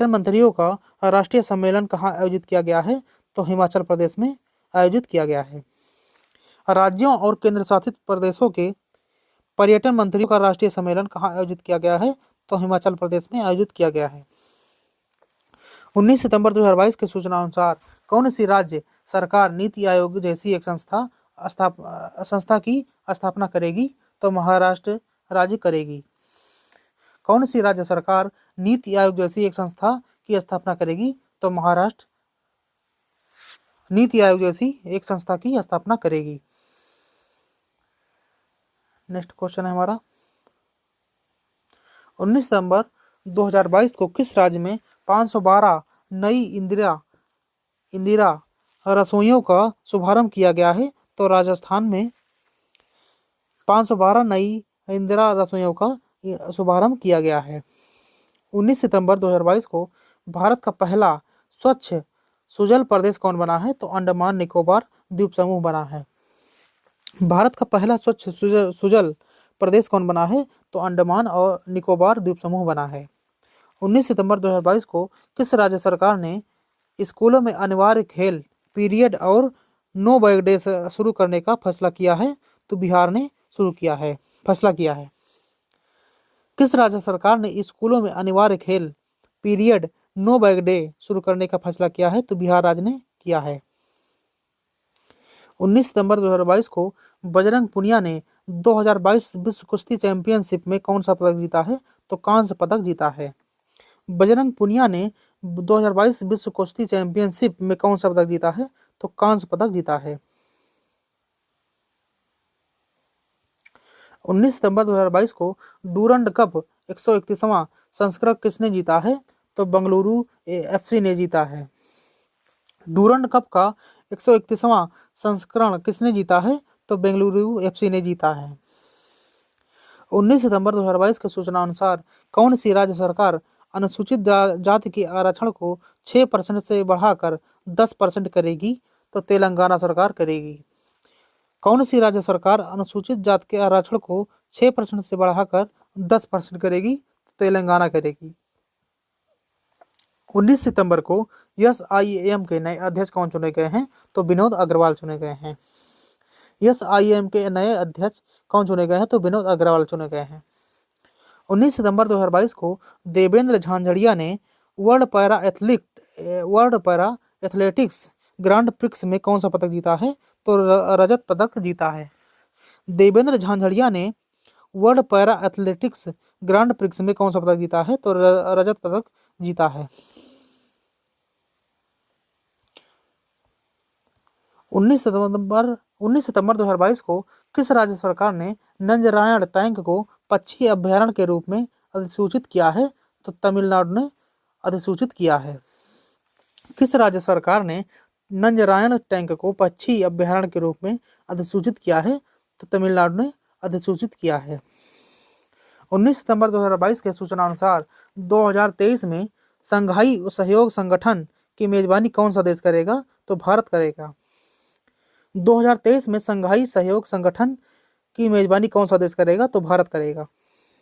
Speaker 1: मंत्रियों का राष्ट्रीय सम्मेलन कहाँ आयोजित किया गया है? तो हिमाचल प्रदेश में आयोजित किया गया है। राज्यों और केंद्र शासित प्रदेशों के पर्यटन मंत्रियों का राष्ट्रीय सम्मेलन कहाँ आयोजित किया गया है? तो हिमाचल प्रदेश में आयोजित किया गया है। 19 सितंबर 2022 के सूचना अनुसार कौन सी राज्य सरकार नीति आयोग जैसी एक संस्था की स्थापना करेगी? तो महाराष्ट्र राज्य करेगी। कौन सी राज्य सरकार नीति आयोग जैसी एक संस्था की स्थापना करेगी? तो महाराष्ट्र नीति आयोग जैसी एक संस्था की स्थापना करेगी। नेक्स्ट क्वेश्चन है हमारा, 19 सितंबर 2022 को किस राज्य में 512 नई इंदिरा रसोइयों का शुभारंभ किया गया है? तो राजस्थान में 512 नई इंदिरा रसोइयों का शुभारंभ किया गया है। 19 सितंबर 2022 को भारत का पहला स्वच्छ सुजल प्रदेश कौन बना है? तो अंडमान निकोबार द्वीप समूह बना है। भारत का पहला स्वच्छ सुजल प्रदेश कौन बना है? तो अंडमान और निकोबार द्वीप समूह बना है। 19 सितंबर 2022 को किस राज्य सरकार ने स्कूलों में अनिवार्य खेल पीरियड और नो बैग डे शुरू करने का फैसला किया है? तो बिहार ने फैसला किया है। किस राज्य सरकार ने स्कूलों में अनिवार्य खेल पीरियड नो बैग डे शुरू करने का फैसला किया है? तो बिहार राज्य ने किया है। 19 सितंबर 2022 को बजरंग पुनिया ने 2022 विश्व कुश्ती चैंपियनशिप में कौन सा पदक जीता है? तो कांस्य पदक जीता है। बजरंग पुनिया ने 2022 विश्व कुश्ती चैंपियनशिप में कौन सा पदक जीता है? तो कांस्य पदक जीता है। 19 सितंबर 2022 को डूरंड कप 131वां संस्करण किसने जीता है? तो बेंगलुरु एफसी ने जीता है। डूरंड कप का 131वां संस्करण किसने जीता है? तो बेंगलुरु एफसी ने जीता है। 19 सितंबर 2022 के सूचना अनुसार कौन सी राज्य सरकार अनुसूचित जाति के आरक्षण को 6% से बढ़ाकर 10% करेगी? तो तेलंगाना सरकार करेगी। कौन सी राज्य सरकार अनुसूचित जाति के आरक्षण को 6% से बढ़ाकर 10% करेगी? तो तेलंगाना करेगी। 19 सितंबर को SIAM के नए अध्यक्ष कौन चुने गए हैं? तो विनोद अग्रवाल चुने गए हैं। SIAM के नए अध्यक्ष कौन चुने गए हैं? तो विनोद अग्रवाल चुने गए हैं। 19 सितंबर 2022 को देवेंद्र झांझड़िया ने world para athletics grand prix में कौन सा पदक जीता है? तो रजत पदक जीता है। देवेंद्र झांझड़िया ने world para athletics grand prix में कौन सा पदक जीता है? तो रजत पदक जीता है। 19 सितंबर 2022 को किस राज्य सरकार ने नंजरायण टैंक को पक्षी अभ्यारण्य के रूप में अधिसूचित किया है? तो तमिलनाडु ने अधिसूचित किया है। किस राज्य सरकार ने नंजरायण टैंक को पक्षी अभ्यारण्य के रूप में अधिसूचित किया है? तो तमिलनाडु ने अधिसूचित किया है। 19 सितंबर 2022 के सूचना अनुसार 2023 में संघाई सहयोग संगठन की मेजबानी कौन सा देश करेगा? तो भारत करेगा। 2023 में संघाई सहयोग संगठन की मेजबानी कौन सा देश करेगा? तो भारत करेगा।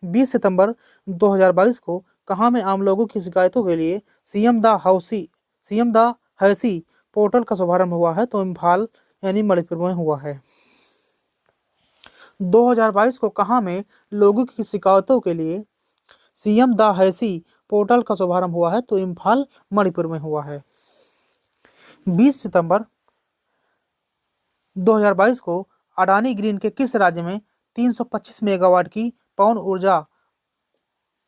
Speaker 1: 20 सितंबर 2022 को कहां में आम लोगों की शिकायतों के लिए सीएम द हैसी पोर्टल का शुभारंभ हुआ है? तो इम्फाल यानी मणिपुर में हुआ है। 2022 को कहां में लोगों की शिकायतों के लिए सीएम द हैसी पोर्टल का शुभारंभ हुआ है? तो इम्फाल मणिपुर में हुआ है। 20 सितंबर 2022 को अडानी ग्रीन के किस राज्य में 325 मेगावाट की पवन ऊर्जा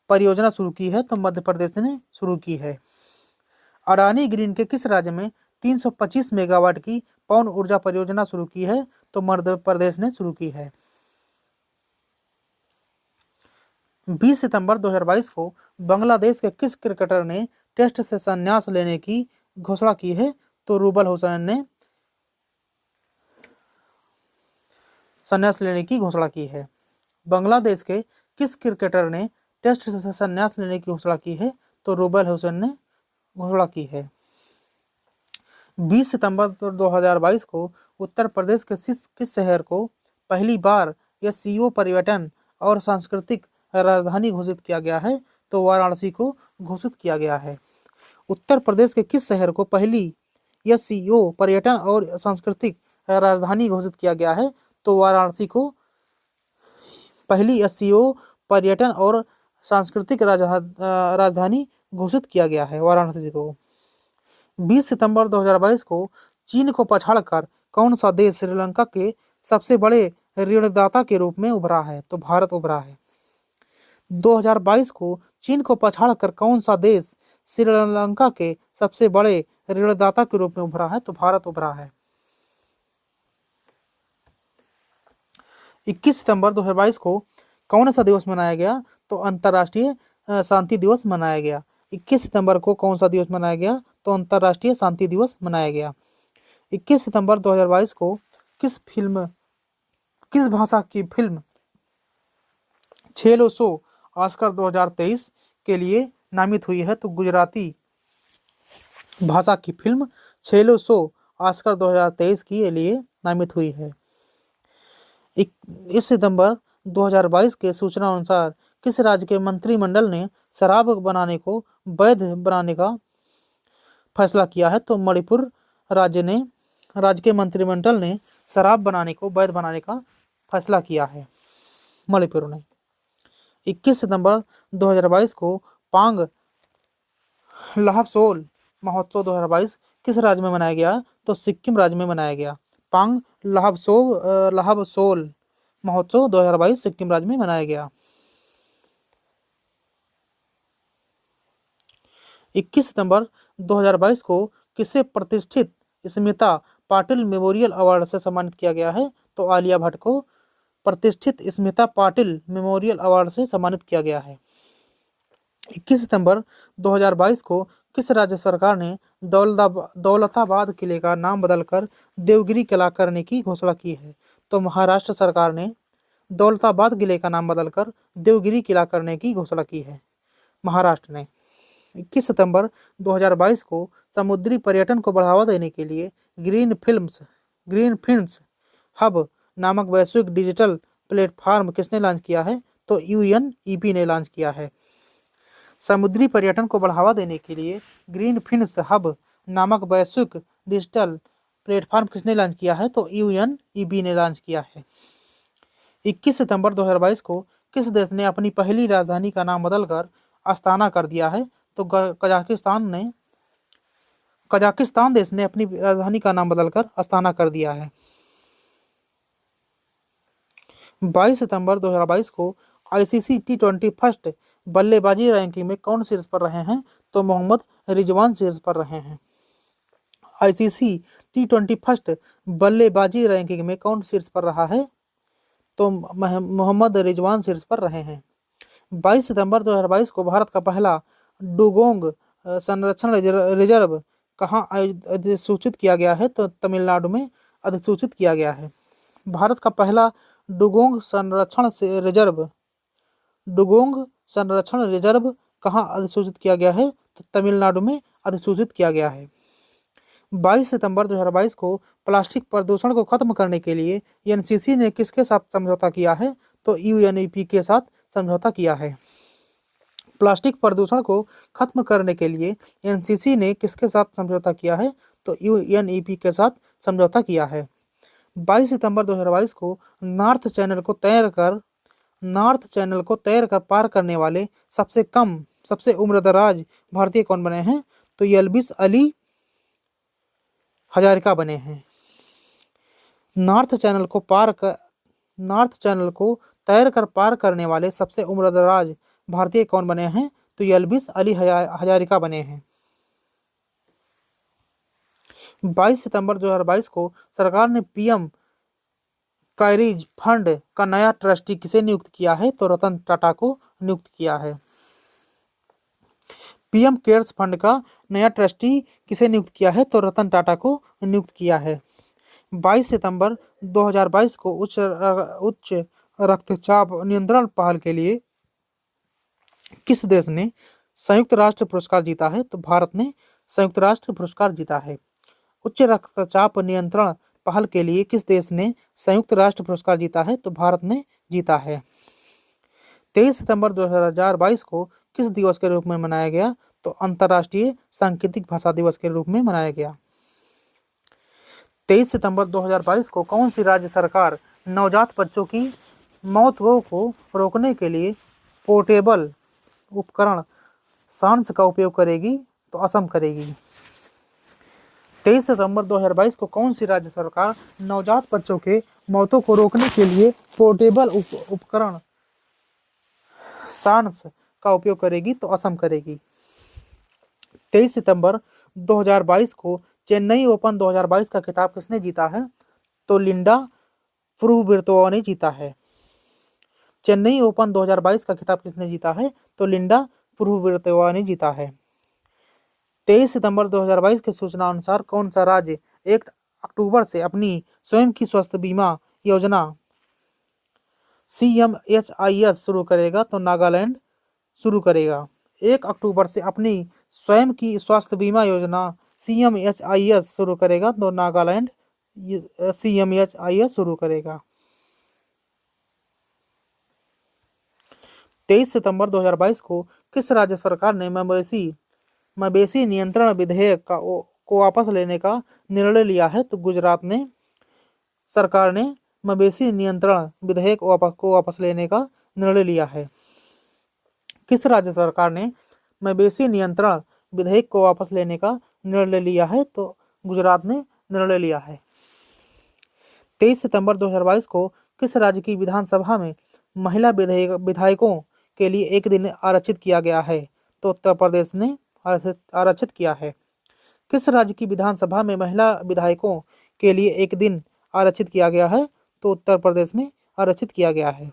Speaker 1: परियोजना शुरू की है? तो मध्य प्रदेश ने शुरू की है। अडानी ग्रीन के किस राज्य में 325 मेगावाट की पवन ऊर्जा परियोजना शुरू की है? तो मध्य प्रदेश ने शुरू की है। 20 सितंबर 2022 को बांग्लादेश के किस क्रिकेटर ने टेस्ट से संन्यास लेने की घोषणा की है? तो रूबल हुसैन ने संन्यास लेने की घोषणा की है? बांग्लादेश के किस क्रिकेटर ने टेस्ट से संन्यास लेने की घोषणा की है? तो रूबेल हुसैन ने घोषणा की है। 20 सितंबर 2022 को उत्तर प्रदेश के किस शहर को पहली बार एससीओ पर्यटन और सांस्कृतिक राजधानी घोषित किया गया है? तो वाराणसी को घोषित किया गया है। उत्तर प्रदेश के किस शहर को पहली एससीओ पर्यटन और सांस्कृतिक राजधानी घोषित किया गया है? तो वाराणसी को पहली एससीओ पर्यटन और सांस्कृतिक राजधानी घोषित किया गया है वाराणसी को। 20 सितंबर 2022 को चीन को पछाड़कर कौन सा देश श्रीलंका के सबसे बड़े ऋणदाता के रूप में उभरा है? तो भारत उभरा है। 2022 को चीन को पछाड़कर कौन सा देश श्रीलंका के सबसे बड़े ऋणदाता के रूप में उभरा है? तो भारत उभरा है। 21 सितंबर 2022 को कौन सा दिवस मनाया गया? तो अंतर्राष्ट्रीय शांति दिवस मनाया गया। 21 सितंबर को कौन सा दिवस मनाया गया? तो अंतर्राष्ट्रीय शांति दिवस मनाया गया। 21 सितंबर 2022 को किस भाषा की फिल्म छेलो सो ऑस्कर 2023 के लिए नामित हुई है? तो गुजराती भाषा की फिल्म छेलो सो ऑस्कर 2023 के लिए नामित हुई है। 21 सितंबर 2022 के सूचना अनुसार किस राज्य के मंत्रिमंडल ने शराब बनाने को वैध बनाने का फैसला किया है? तो मणिपुर राज्य के मंत्रिमंडल ने शराब बनाने को वैध बनाने का फैसला किया है, मणिपुर ने। 21 सितंबर 2022 को पांग लहाबसोल महोत्सव 2022 किस राज्य में मनाया गया? तो सिक्किम राज्य में मनाया गया। पांग लहाबसोल महोत्सव 2022 सिक्किम राज्य में मनाया गया। 21 सितंबर 2022 को किसे प्रतिष्ठित स्मिता पाटिल मेमोरियल अवार्ड से सम्मानित किया गया है? तो आलिया भट्ट को प्रतिष्ठित स्मिता पाटिल मेमोरियल अवार्ड से सम्मानित किया गया है। 21 सितंबर 2022 को किस राज्य सरकार ने दौलताबाद किले का नाम बदलकर देवगिरी किला करने की घोषणा की है? तो महाराष्ट्र सरकार ने दौलताबाद किले का नाम बदलकर देवगिरी किला करने की घोषणा की है, महाराष्ट्र ने। 21 सितंबर 2022 को समुद्री पर्यटन को बढ़ावा देने के लिए ग्रीन फिन्स हब नामक वैश्विक डिजिटल प्लेटफॉर्म किसने लॉन्च किया है? तो यूएनईपी ने लॉन्च किया है। समुद्री पर्यटन को बढ़ावा देने के लिए ग्रीन फिन्स हब नामक वैश्विक डिजिटल प्लेटफॉर्म किसने लॉन्च किया है? तो यूएनईपी ने लॉन्च किया है। 21 सितंबर 2022 को किस देश ने अपनी पहली राजधानी का नाम बदलकर अस्ताना कर दिया है? तो कजाकिस्तान देश ने अपनी राजधानी का नाम बदलकर अस्ताना कर दिया है। 22 सितंबर 2022 को आईसीसी T20 फर्स्ट बल्लेबाजी रैंकिंग में कौन शीर्ष पर रहे हैं? तो मोहम्मद रिजवान शीर्ष पर रहे हैं। आईसीसी T20 फर्स्ट बल्लेबाजी रैंकिंग में कौन शीर्ष पर रहा है? तो मोहम्मद रिजवान शीर्ष पर रहे हैं। 22 सितंबर 2022 को भारत का पहला डुगोंग संरक्षण रिजर्व कहाँ अधिसूचित किया गया है? तो तमिलनाडु में अधिसूचित किया गया है। भारत का पहला डुगोंग संरक्षण रिजर्व कहाँ अधिसूचित किया गया है? तो तमिलनाडु में अधिसूचित किया गया है। 22 सितंबर 2022 को प्लास्टिक प्रदूषण को खत्म करने के लिए एनसीसी ने किसके साथ समझौता किया है? तो यूएनईपी के साथ समझौता किया है। प्लास्टिक प्रदूषण को खत्म करने के लिए एनसीसी ने किसके साथ समझौता किया है? तो यूएनईपी के साथ समझौता किया है। 22 सितंबर 2022 को नॉर्थ चैनल को तैरकर पार करने वाले सबसे उम्रदराज भारतीय कौन बने हैं? तो एल्विस अली हजारिका बने हैं। नॉर्थ चैनल को तैरकर पार करने वाले सबसे उम्रदराज भारतीय कौन बने हैं? तो एल्विस अली हजारिका बने हैं। 22 सितंबर 2022 को सरकार ने पीएम केयर्स फंड का नया ट्रस्टी किसे नियुक्त किया है? तो रतन टाटा को नियुक्त किया है। पीएम केयर्स फंड का नया ट्रस्टी किसे नियुक्त किया है? तो रतन टाटा को नियुक्त किया है। 22 सितंबर 2022 को उच्च रक्तचाप नियंत्रण पहल के लिए किस देश ने संयुक्त राष्ट्र पुरस्कार जीता है? तो भारत ने संयुक्त राष्ट्र पुरस्कार जीता है। उच्च रक्तचाप नियंत्रण पहल के लिए किस देश ने संयुक्त राष्ट्र पुरस्कार जीता है? तो भारत ने जीता है। 23 सितंबर 2022 को किस दिवस के रूप में मनाया गया? तो अंतर्राष्ट्रीय सांकेतिक भाषा दिवस के रूप में मनाया गया। 23 सितंबर 2022 को कौन सी राज्य सरकार नवजात बच्चों की मौत को रोकने के लिए पोर्टेबल उपकरण सांस का उपयोग करेगी? तो असम करेगी। 23 सितंबर 2022 को कौन सी राज्य सरकार नवजात बच्चों के मौतों को रोकने के लिए पोर्टेबल उपकरण सांस का उपयोग करेगी? तो असम करेगी। 23 सितंबर 2022 को चेन्नई ओपन 2022 का खिताब किसने जीता है? तो लिंडा फ्रुहबिर्तोवा ने जीता है। चेन्नई ओपन 2022 का खिताब किसने जीता है? तो लिंडा फ्रुहबिर्तोवा ने जीता है। 23 सितंबर 2022 की सूचना अनुसार कौन सा राज्य 1 अक्टूबर से अपनी स्वयं की स्वास्थ्य बीमा योजना CMHIS शुरू करेगा? तो नागालैंड शुरू करेगा। 1 अक्टूबर से अपनी स्वयं की स्वास्थ्य बीमा योजना CMHIS शुरू करेगा? तो नागालैंड CMHIS शुरू करेगा। 23 सितंबर 2022 को किस राज्य सरकार ने मवेशी नियंत्रण विधेयक को वापस लेने का निर्णय लिया है? तो गुजरात ने सरकार ने मवेशी नियंत्रण विधेयक को वापस लेने का निर्णय लिया है। किस राज्य सरकार ने मवेशी नियंत्रण विधेयक को वापस लेने का निर्णय लिया है? तो गुजरात ने निर्णय लिया है। 23 सितंबर 2022 को किस राज्य की विधानसभा में महिला विधायकों के लिए एक दिन आरक्षित किया गया है? तो उत्तर प्रदेश ने आरक्षित किया है। किस राज्य की विधानसभा में महिला विधायकों के लिए एक दिन आरक्षित किया गया है? तो उत्तर प्रदेश में आरक्षित किया गया है।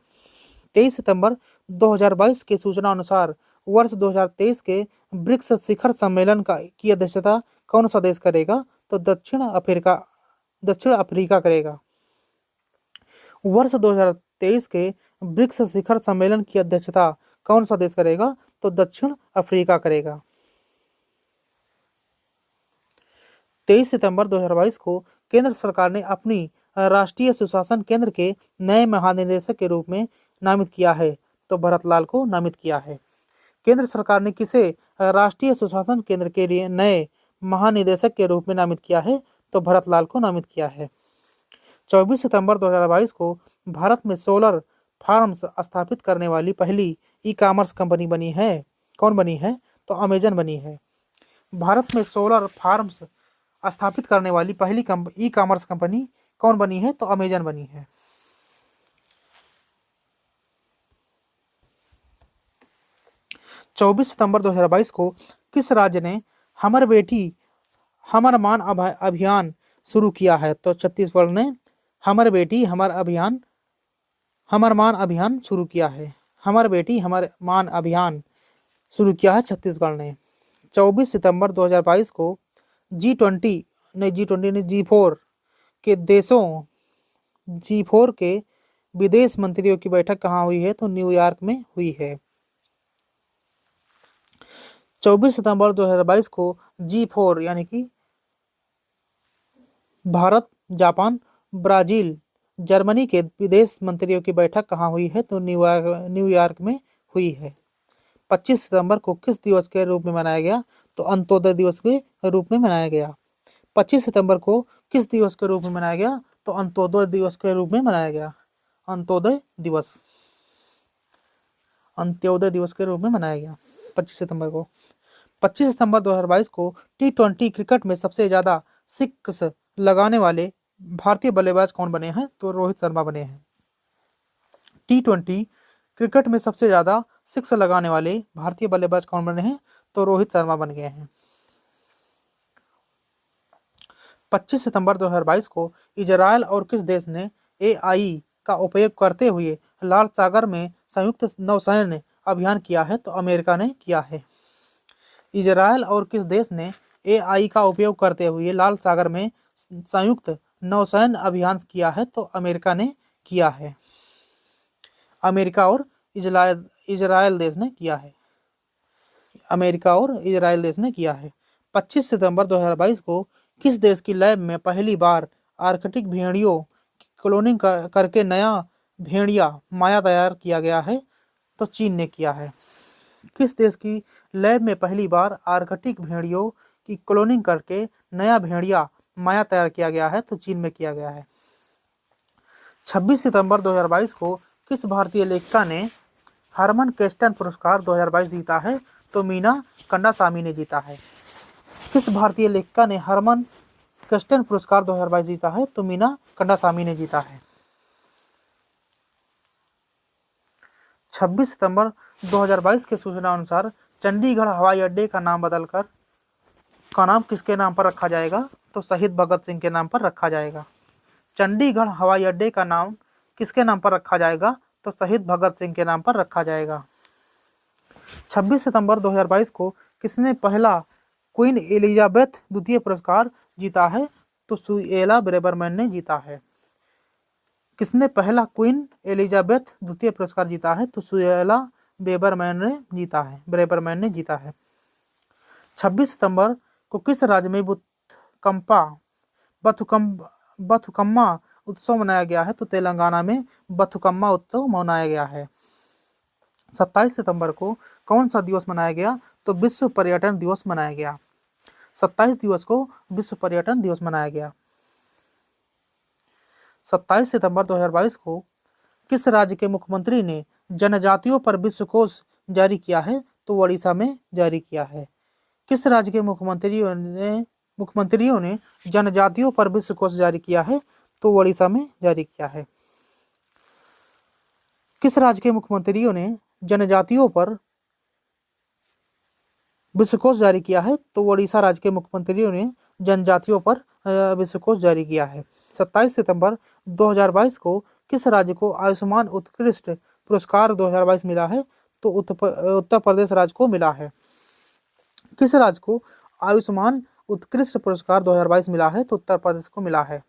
Speaker 1: 23 सितंबर 2022 की सूचना अनुसार वर्ष 2023 के ब्रिक्स शिखर सम्मेलन की अध्यक्षता कौन सा देश करेगा? तो दक्षिण अफ्रीका करेगा। वर्ष 2023 के ब्रिक्स शिखर सम्मेलन की अध्यक्षता कौन सा देश करेगा? तो दक्षिण अफ्रीका करेगा। 23 सितंबर 2022 को केंद्र सरकार ने अपनी राष्ट्रीय सुशासन केंद्र के नए महानिदेशक के रूप में नामित किया है? तो भरत लाल को नामित किया है। केंद्र सरकार ने किसे राष्ट्रीय सुशासन केंद्र के लिए नए महानिदेशक के रूप में नामित किया है? तो भरत लाल को नामित किया है। 24 सितंबर 2022 को भारत में सोलर फार्म्स स्थापित करने वाली पहली ई-कॉमर्स कंपनी बनी है। कौन बनी है? तो अमेजन बनी है। भारत में सोलर फार्म्स स्थापित करने वाली पहली ई-कॉमर्स कंपनी कौन बनी है? तो अमेजन बनी है। 24 सितंबर 2022 को किस राज्य ने हमर बेटी हमर मान अभियान शुरू किया है? तो छत्तीसगढ़ ने हमर बेटी हमर मान अभियान शुरू किया है। हमर बेटी हमर मान अभियान शुरू किया है छत्तीसगढ़ ने। 24 सितंबर 2022 को G4 के देशों G4 के विदेश मंत्रियों की बैठक कहाँ हुई है? तो न्यूयॉर्क में हुई है। 24 सितंबर 2022 को G4 यानी कि भारत, जापान, ब्राजील, जर्मनी के विदेश मंत्रियों की बैठक कहाँ हुई है? तो न्यूयॉर्क में हुई है। 25 सितंबर को किस दिवस के रूप में मनाया गया? तो अंत्योदय दिवस के रूप में मनाया गया। 25 सितंबर को किस दिवस के रूप में मनाया गया? तो अंत्योदय दिवस के रूप में मनाया गया। अंत्योदय दिवस के रूप में मनाया गया 25 सितंबर को। 25 सितंबर 2022 को T20 क्रिकेट में सबसे ज्यादा सिक्स लगाने वाले भारतीय बल्लेबाज कौन बने हैं? तो रोहित शर्मा बने हैं। T20 क्रिकेट में सबसे ज्यादा सिक्स लगाने वाले भारतीय बल्लेबाज कौन बने हैं? तो रोहित शर्मा बन गए हैं। 25 सितंबर 2022 को इजरायल और किस देश ने AI का उपयोग करते हुए लाल सागर में संयुक्त नौसैन्य अभियान किया है? तो अमेरिका ने किया है। इजरायल और किस देश ने AI का उपयोग करते हुए लाल सागर में संयुक्त नौसैन्य अभियान किया है? तो अमेरिका ने किया है। अमेरिका और इजराइल देश ने किया है। अमेरिका और इजराइल देश ने किया है। 25 सितंबर 2022 को किस देश की लैब में पहली बार आर्कटिक भेड़ियों की क्लोनिंग करके नया भेड़िया माया तैयार किया गया है? तो चीन ने किया है। किस देश की लैब में पहली बार आर्कटिक भेड़ियों की क्लोनिंग करके नया भेड़िया माया तैयार किया गया है? तो चीन में किया गया है। 26 सितंबर 2022 को किस भारतीय लेखिका ने हरमन केस्टन पुरस्कार 2022 जीता है? तो मीना कंडासामी ने जीता है। किस भारतीय लेखिका ने हरमन केस्टन पुरस्कार 2022 जीता है? तो मीना कंडासामी ने जीता है। 26 सितंबर 2022 के सूचना अनुसार चंडीगढ़ हवाई अड्डे का नाम किसके नाम पर रखा जाएगा? तो शहीद भगत सिंह के नाम पर रखा जाएगा। चंडीगढ़ हवाई अड्डे का नाम किसके नाम पर रखा जाएगा? तो शहीद भगत सिंह के नाम पर रखा जाएगा। 26 सितंबर 2022 को किसने पहला क्वीन एलिजाबेथ द्वितीय पुरस्कार जीता है? तो सुएला ब्रेबरमैन ने जीता है। किसने पहला क्वीन एलिजाबेथ द्वितीय पुरस्कार जीता है? तो सुएला ब्रेबरमैन ने जीता है। 26 सितंबर को किस राज्य में बथुकम्मा उत्सव मनाया गया है? तो तेलंगाना में बथुकम्मा उत्सव मनाया गया है। 27 सितंबर को कौन सा दिवस मनाया गया? तो विश्व पर्यटन दिवस मनाया गया। 27 दिवस को विश्व पर्यटन दिवस मनाया गया। 27 सितंबर 2022 को किस राज्य के मुख्यमंत्री ने जनजातियों पर विश्वकोश जारी किया है? तो ओडिशा में जारी किया है। किस राज्य के मुख्यमंत्रियों ने जनजातियों पर विश्वकोश जारी किया है? तो ओडिशा में जारी किया है। किस राज्य के मुख्यमंत्रियों ने जनजातियों पर विश्वकोश जारी किया है? तो ओडिशा राज्य के मुख्यमंत्रियों ने जनजातियों पर विश्वकोश जारी किया है। 27 सितंबर 2022 को किस राज्य को आयुष्मान उत्कृष्ट पुरस्कार 2022 मिला है? तो उत्तर प्रदेश राज्य को मिला है। किस राज्य को आयुष्मान उत्कृष्ट पुरस्कार 2022 मिला है? तो उत्तर प्रदेश को मिला है।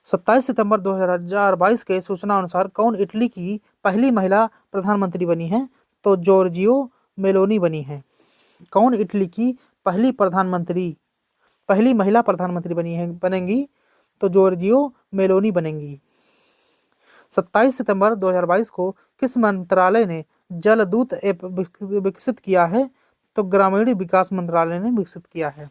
Speaker 1: 27 सितंबर 2022 के सूचना अनुसार कौन इटली की पहली महिला प्रधानमंत्री बनी है? तो जॉर्जियो मेलोनी बनी है। कौन इटली की पहली महिला प्रधानमंत्री बनेंगी? तो जॉर्जियो मेलोनी बनेंगी। 27 सितंबर 2022 को किस मंत्रालय ने जलदूत ऐप विकसित किया है? तो ग्रामीण विकास मंत्रालय ने विकसित किया है।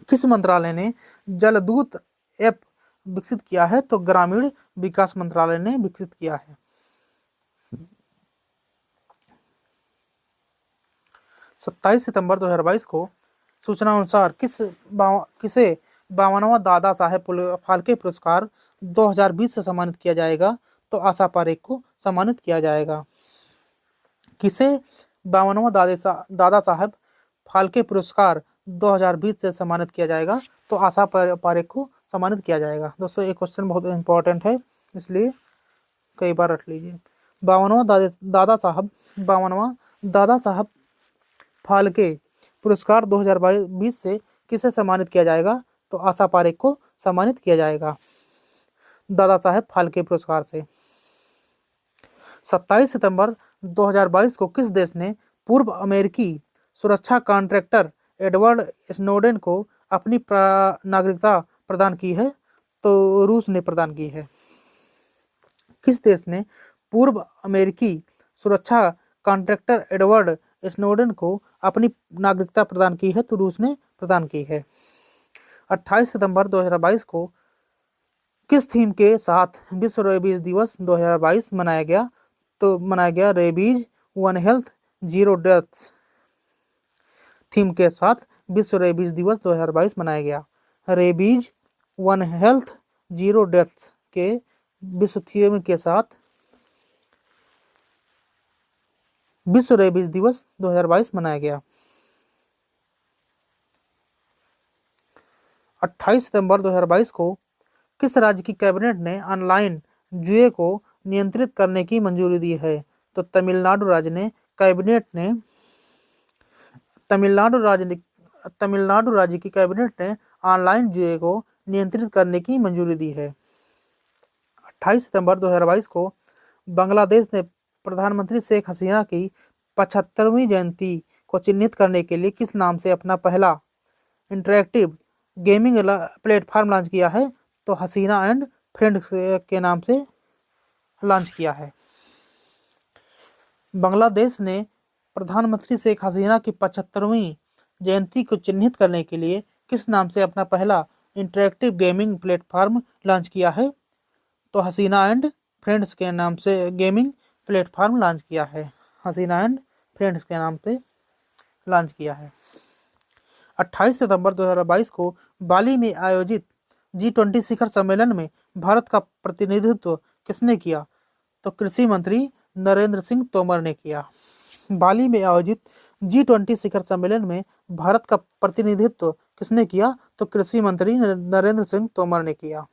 Speaker 1: किस मंत्रालय ने जलदूत ऐप विकसित किया है? तो ग्रामीण विकास मंत्रालय ने विकसित किया है। 27 सितंबर 2022 को सूचना अनुसार किसे 52वां दादा साहेब फाल्के पुरस्कार 2020 से सम्मानित किया जाएगा? तो आशा पारेख को सम्मानित किया जाएगा। किसे 52वां दादा साहेब फाल्के पुरस्कार 2020 से सम्मानित किया जाएगा? तो आशा पारेख को सम्मानित किया जाएगा। दोस्तों ये क्वेश्चन बहुत इंपॉर्टेंट है, इसलिए कई बार रट लीजिए। 52वां दादा साहब फाल्के पुरस्कार 2020 से किसे सम्मानित किया जाएगा? तो आशा पारेख को सम्मानित किया जाएगा दादा साहेब फाल्के पुरस्कार से। 27 सितंबर 2022 को किस देश ने पूर्व अमेरिकी सुरक्षा कॉन्ट्रैक्टर एडवर्ड स्नोडेन को अपनी नागरिकता प्रदान की है? तो रूस ने प्रदान की है। किस देश ने पूर्व अमेरिकी सुरक्षा कॉन्ट्रैक्टर एडवर्ड स्नोडेन को अपनी नागरिकता प्रदान की है? तो रूस ने प्रदान की है। 28 सितंबर 2022 को किस थीम के साथ विश्व रेबीज दिवस 2022 मनाया गया? तो मनाया गया rabies one health zero deaths theme के साथ विश्व रेबीज दिवस 2022 मनाया गया। Rabies one health zero deaths के विश्व थीम के साथ विश्व रेबीज दिवस 2022 मनाया गया। 28 सितंबर 2022 को किस राज्य की कैबिनेट ने ऑनलाइन जुए को नियंत्रित करने की मंजूरी दी है? तो तमिलनाडु राज्य की कैबिनेट ने ऑनलाइन जुए को नियंत्रित करने की मंजूरी दी है। 28 सितंबर 2022 को बांग्लादेश ने प्रधानमंत्री शेख हसीना की 75वीं जयंती को चिन्हित करने के लिए किस नाम से अपना पहला इंटरैक्टिव गेमिंग प्लेटफॉर्म लॉन्च किया है? तो हसीना एंड फ्रेंड्स के नाम से लॉन्च किया है। बांग्लादेश ने प्रधानमंत्री शेख हसीना की 75वीं जयंती को चिन्हित करने के लिए किस नाम से अपना पहला इंटरैक्टिव गेमिंग प्लेटफॉर्म लॉन्च किया है? तो हसीना एंड फ्रेंड्स के नाम से गेमिंग प्लेटफॉर्म लॉन्च किया है। हसीना एंड फ्रेंड्स के नाम से लॉन्च किया है। 28 सितंबर 2022 को बाली में आयोजित G20 शिखर सम्मेलन में भारत का प्रतिनिधित्व किसने किया? तो कृषि मंत्री नरेंद्र सिंह तोमर ने किया। बाली में आयोजित G20 शिखर सम्मेलन में भारत का प्रतिनिधित्व किसने किया? तो कृषि मंत्री नरेंद्र सिंह तोमर ने किया।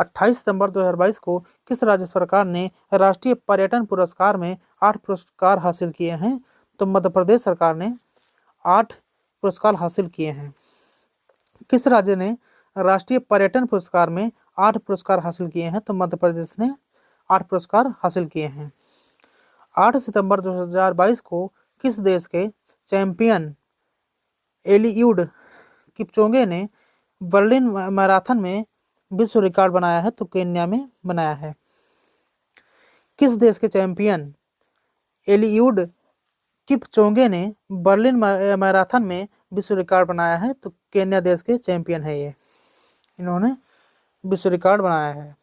Speaker 1: 28 सितंबर 2022 को किस राज्य सरकार ने राष्ट्रीय पर्यटन पुरस्कार में 8 पुरस्कार हासिल किए हैं? तो मध्य प्रदेश सरकार ने 8 पुरस्कार हासिल किए हैं। किस राज्य ने राष्ट्रीय पर्यटन पुरस्कार में 8 पुरस्कार हासिल किए हैं? तो मध्य प्रदेश ने 8 पुरस्कार हासिल किए हैं। 8 सितंबर 2022 को किस देश के चैंपियन एलियूड किपचोगे ने बर्लिन मैराथन में विश्व रिकॉर्ड बनाया है? तो केन्या में बनाया है। किस देश के चैंपियन एलियूड किपचोगे ने बर्लिन मैराथन में विश्व रिकॉर्ड बनाया है? तो केन्या देश के चैंपियन है ये, इन्होंने विश्व रिकॉर्ड बनाया है।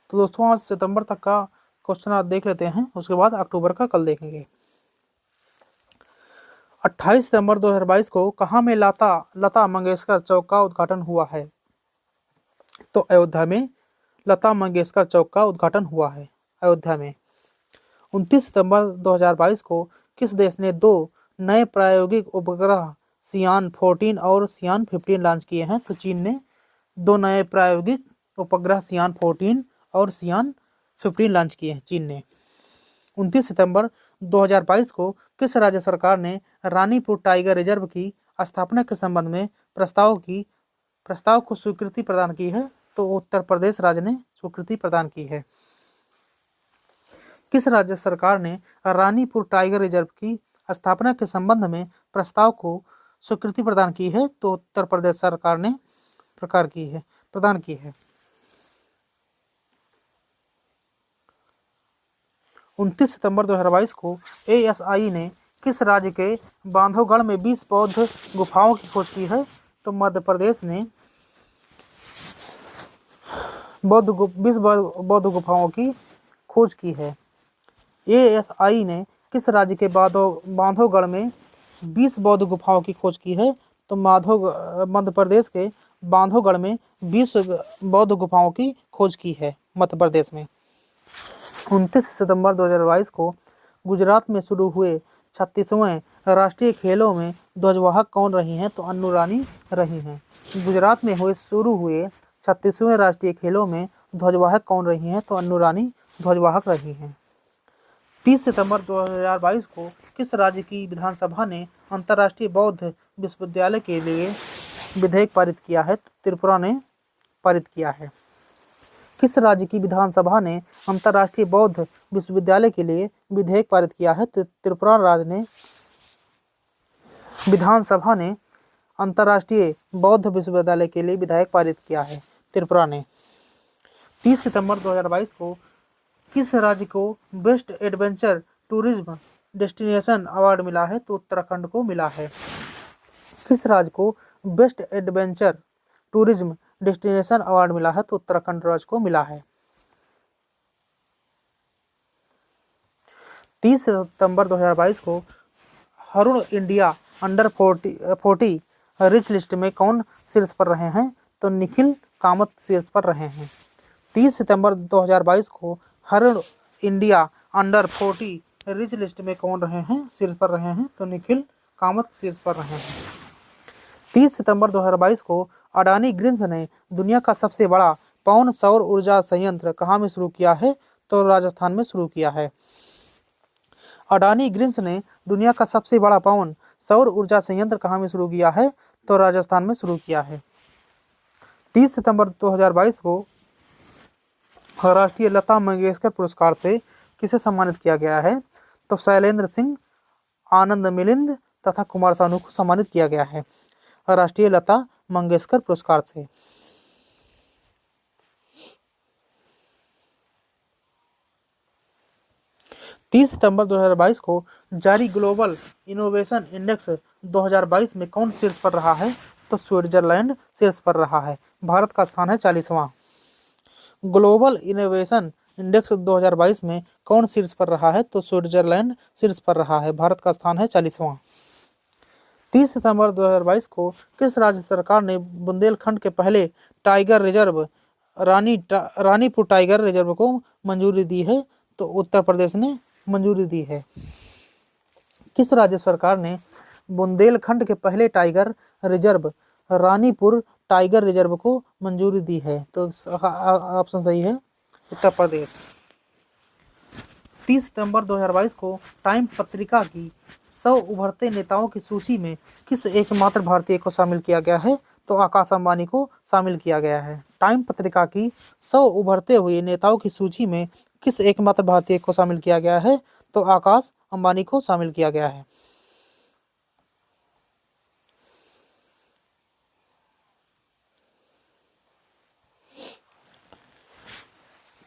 Speaker 1: तो दोस्तों आज सितंबर तक का क्वेश्चन आप देख लेते हैं, उसके बाद अक्टूबर का कल देखेंगे। 28 सितंबर 2022 को कहाँ में लता मंगेशकर चौक का उद्घाटन हुआ है? तो अयोध्या में लता मंगेशकर चौक का उद्घाटन हुआ है, अयोध्या में। 29 सितंबर 2022 को किस देश ने 2 नए प्रायोगिक उपग्रह सियान 14 और सियान 15 लॉन्च किए हैं? तो चीन ने 2 नए प्रायोगिक उपग्रह सियान 14 और सियान 15 लॉन्च किए हैं, चीन ने। 29 सितंबर 2022 को किस राज्य सरकार ने रानीपुर टाइगर रिजर्व की स्थापना के संबंध में प्रस्ताव को स्वीकृति प्रदान की है? तो उत्तर प्रदेश राज्य ने स्वीकृति प्रदान की है। किस राज्य सरकार ने रानीपुर टाइगर रिजर्व की स्थापना के संबंध में प्रस्ताव को स्वीकृति प्रदान की है? तो उत्तर प्रदेश सरकार ने प्रदान की है। 29 सितंबर 2022 को ASI ने किस राज्य के बांधवगढ़ में 20 बौद्ध गुफाओं की खोज की है? तो मध्य प्रदेश ने 20 बौद्ध गुफाओं की खोज की है। ASI ने किस राज्य के बांधवगढ़ में 20 बौद्ध गुफाओं की खोज की है? तो मध्य प्रदेश के बांधवगढ़ में 20 बौद्ध गुफाओं की खोज की है, मध्य प्रदेश में। 29 सितंबर 2022 को गुजरात में शुरू हुए 36वें राष्ट्रीय खेलों में ध्वजवाहक कौन रही हैं? तो अन्नू रानी रही हैं। गुजरात में शुरू हुए 36वें राष्ट्रीय खेलों में ध्वजवाहक कौन रही हैं? तो अन्नू रानी ध्वजवाहक रही हैं। 30 सितंबर 2022 को किस राज्य की विधानसभा ने अंतर्राष्ट्रीय बौद्ध विश्वविद्यालय के लिए विधेयक पारित किया है? तो त्रिपुरा ने पारित किया है। किस राज्य की विधानसभा ने अंतर्राष्ट्रीय बौद्ध विश्वविद्यालय के लिए विधेयक पारित किया है? तो त्रिपुरा राज्य ने विधानसभा ने अंतर्राष्ट्रीय बौद्ध विश्वविद्यालय के लिए विधेयक पारित किया है, त्रिपुरा ने। 30 सितंबर 2022 को किस राज्य को best adventure tourism destination award मिला है? तो उत्तराखंड को मिला है। किस राज्य को best adventure tourism destination award मिला है? तो उत्तराखंड राज्य को मिला है। 30 सितंबर 2022 को Harun India under 40 rich list में कौन शीर्ष पर रहे हैं? तो निखिल कामत शीर्ष पर रहे हैं। 30 सितंबर 2022 को Harun India under 40 rich list में कौन रहे हैं, शीर्ष पर रहे हैं? तो निखिल कामत शीर्ष पर रहे हैं। 30 सितंबर 2022 को अडानी ग्रीन्स ने दुनिया का सबसे बड़ा पवन सौर ऊर्जा संयंत्र कहाँ में शुरू किया है? तो राजस्थान में शुरू किया है। अडानी ग्रीन्स ने दुनिया का सबसे बड़ा पवन सौर ऊर्जा संयंत्र कहाँ में शुरू किया है? तो राजस्थान में शुरू किया है। 30 सितंबर 2022 को राष्ट्रीय लता मंगेशकर पुरस्कार से किसे सम्मानित किया गया है? तो शैलेंद्र सिंह, आनंद मिलिंद तथा कुमार सानू को सम्मानित किया गया है राष्ट्रीय लता मंगेशकर पुरस्कार से। 30 सितंबर 2022 को जारी ग्लोबल इनोवेशन इंडेक्स 2022 में कौन शीर्ष पर रहा है? तो स्विट्जरलैंड शीर्ष पर रहा है। भारत का स्थान है 40वां। ग्लोबल इनोवेशन इंडेक्स 2022 में कौन शीर्ष पर रहा है? तो स्विट्जरलैंड शीर्ष पर रहा है। भारत का स्थान है 40वां। 30 सितंबर 2022 को किस राज्य सरकार ने बुंदेलखंड के पहले tiger reserve Ranipur tiger reserve को मंजूरी दी है? तो उत्तर प्रदेश ने मंजूरी दी है। किस राज्य सरकार ने बुंदेलखंड के पहले tiger reserve Ranipur tiger reserve को मंजूरी दी है? तो ऑप्शन सही है उत्तर प्रदेश। 30 सितंबर 2022 को टाइम पत्रिका की 100 उभरते नेताओं की सूची में किस एकमात्र भारतीय को शामिल किया गया है? तो आकाश अंबानी को शामिल किया गया है। टाइम पत्रिका की 100 उभरते हुए नेताओं की सूची में किस एकमात्र भारतीय को शामिल किया गया है? तो आकाश अंबानी को शामिल किया गया है।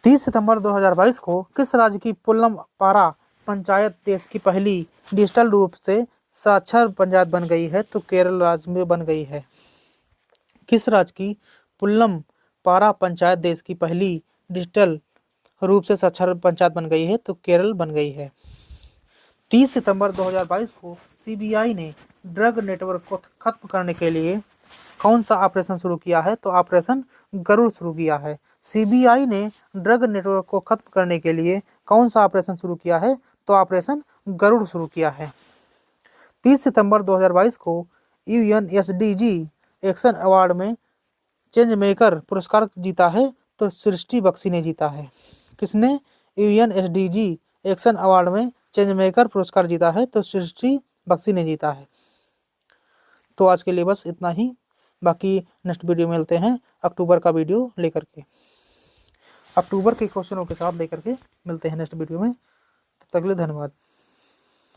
Speaker 1: 30 सितंबर 2022 को किस राज्य की पुल्लमपारा पंचायत देश की पहली डिजिटल रूप से साक्षर पंचायत बन गई है? तो केरल राज्य में बन गई है। किस राज्य की पुल्लमपारा पंचायत देश की पहली डिजिटल रूप से साक्षर पंचायत बन गई है? तो केरल बन गई है। 30 सितंबर 2022 को सीबीआई ने ड्रग नेटवर्क को खत्म करने के लिए कौन सा ऑपरेशन शुरू किया है? तो ऑपरेशन गरुड़ शुरू किया है। सीबीआई ने ड्रग नेटवर्क को खत्म करने के लिए कौन सा ऑपरेशन शुरू किया है? तो ऑपरेशन गरुड़ शुरू किया है। 30 सितंबर 2022 को यूएनएसडीजी एक्शन अवार्ड में चेंज मेकर पुरस्कार जीता है? तो सृष्टि बख्शी ने जीता है। किसने यूएनएसडीजी एक्शन अवार्ड में चेंज मेकर पुरस्कार जीता है? तो सृष्टि बख्शी ने जीता है। तो आज के लिए बस इतना ही, बाकी नेक्स्ट वीडियो में मिलते हैं अक्टूबर का वीडियो लेकर के, अक्टूबर के क्वेश्चनों के साथ लेकर के मिलते हैं नेक्स्ट वीडियो में। तब तक के लिए धन्यवाद।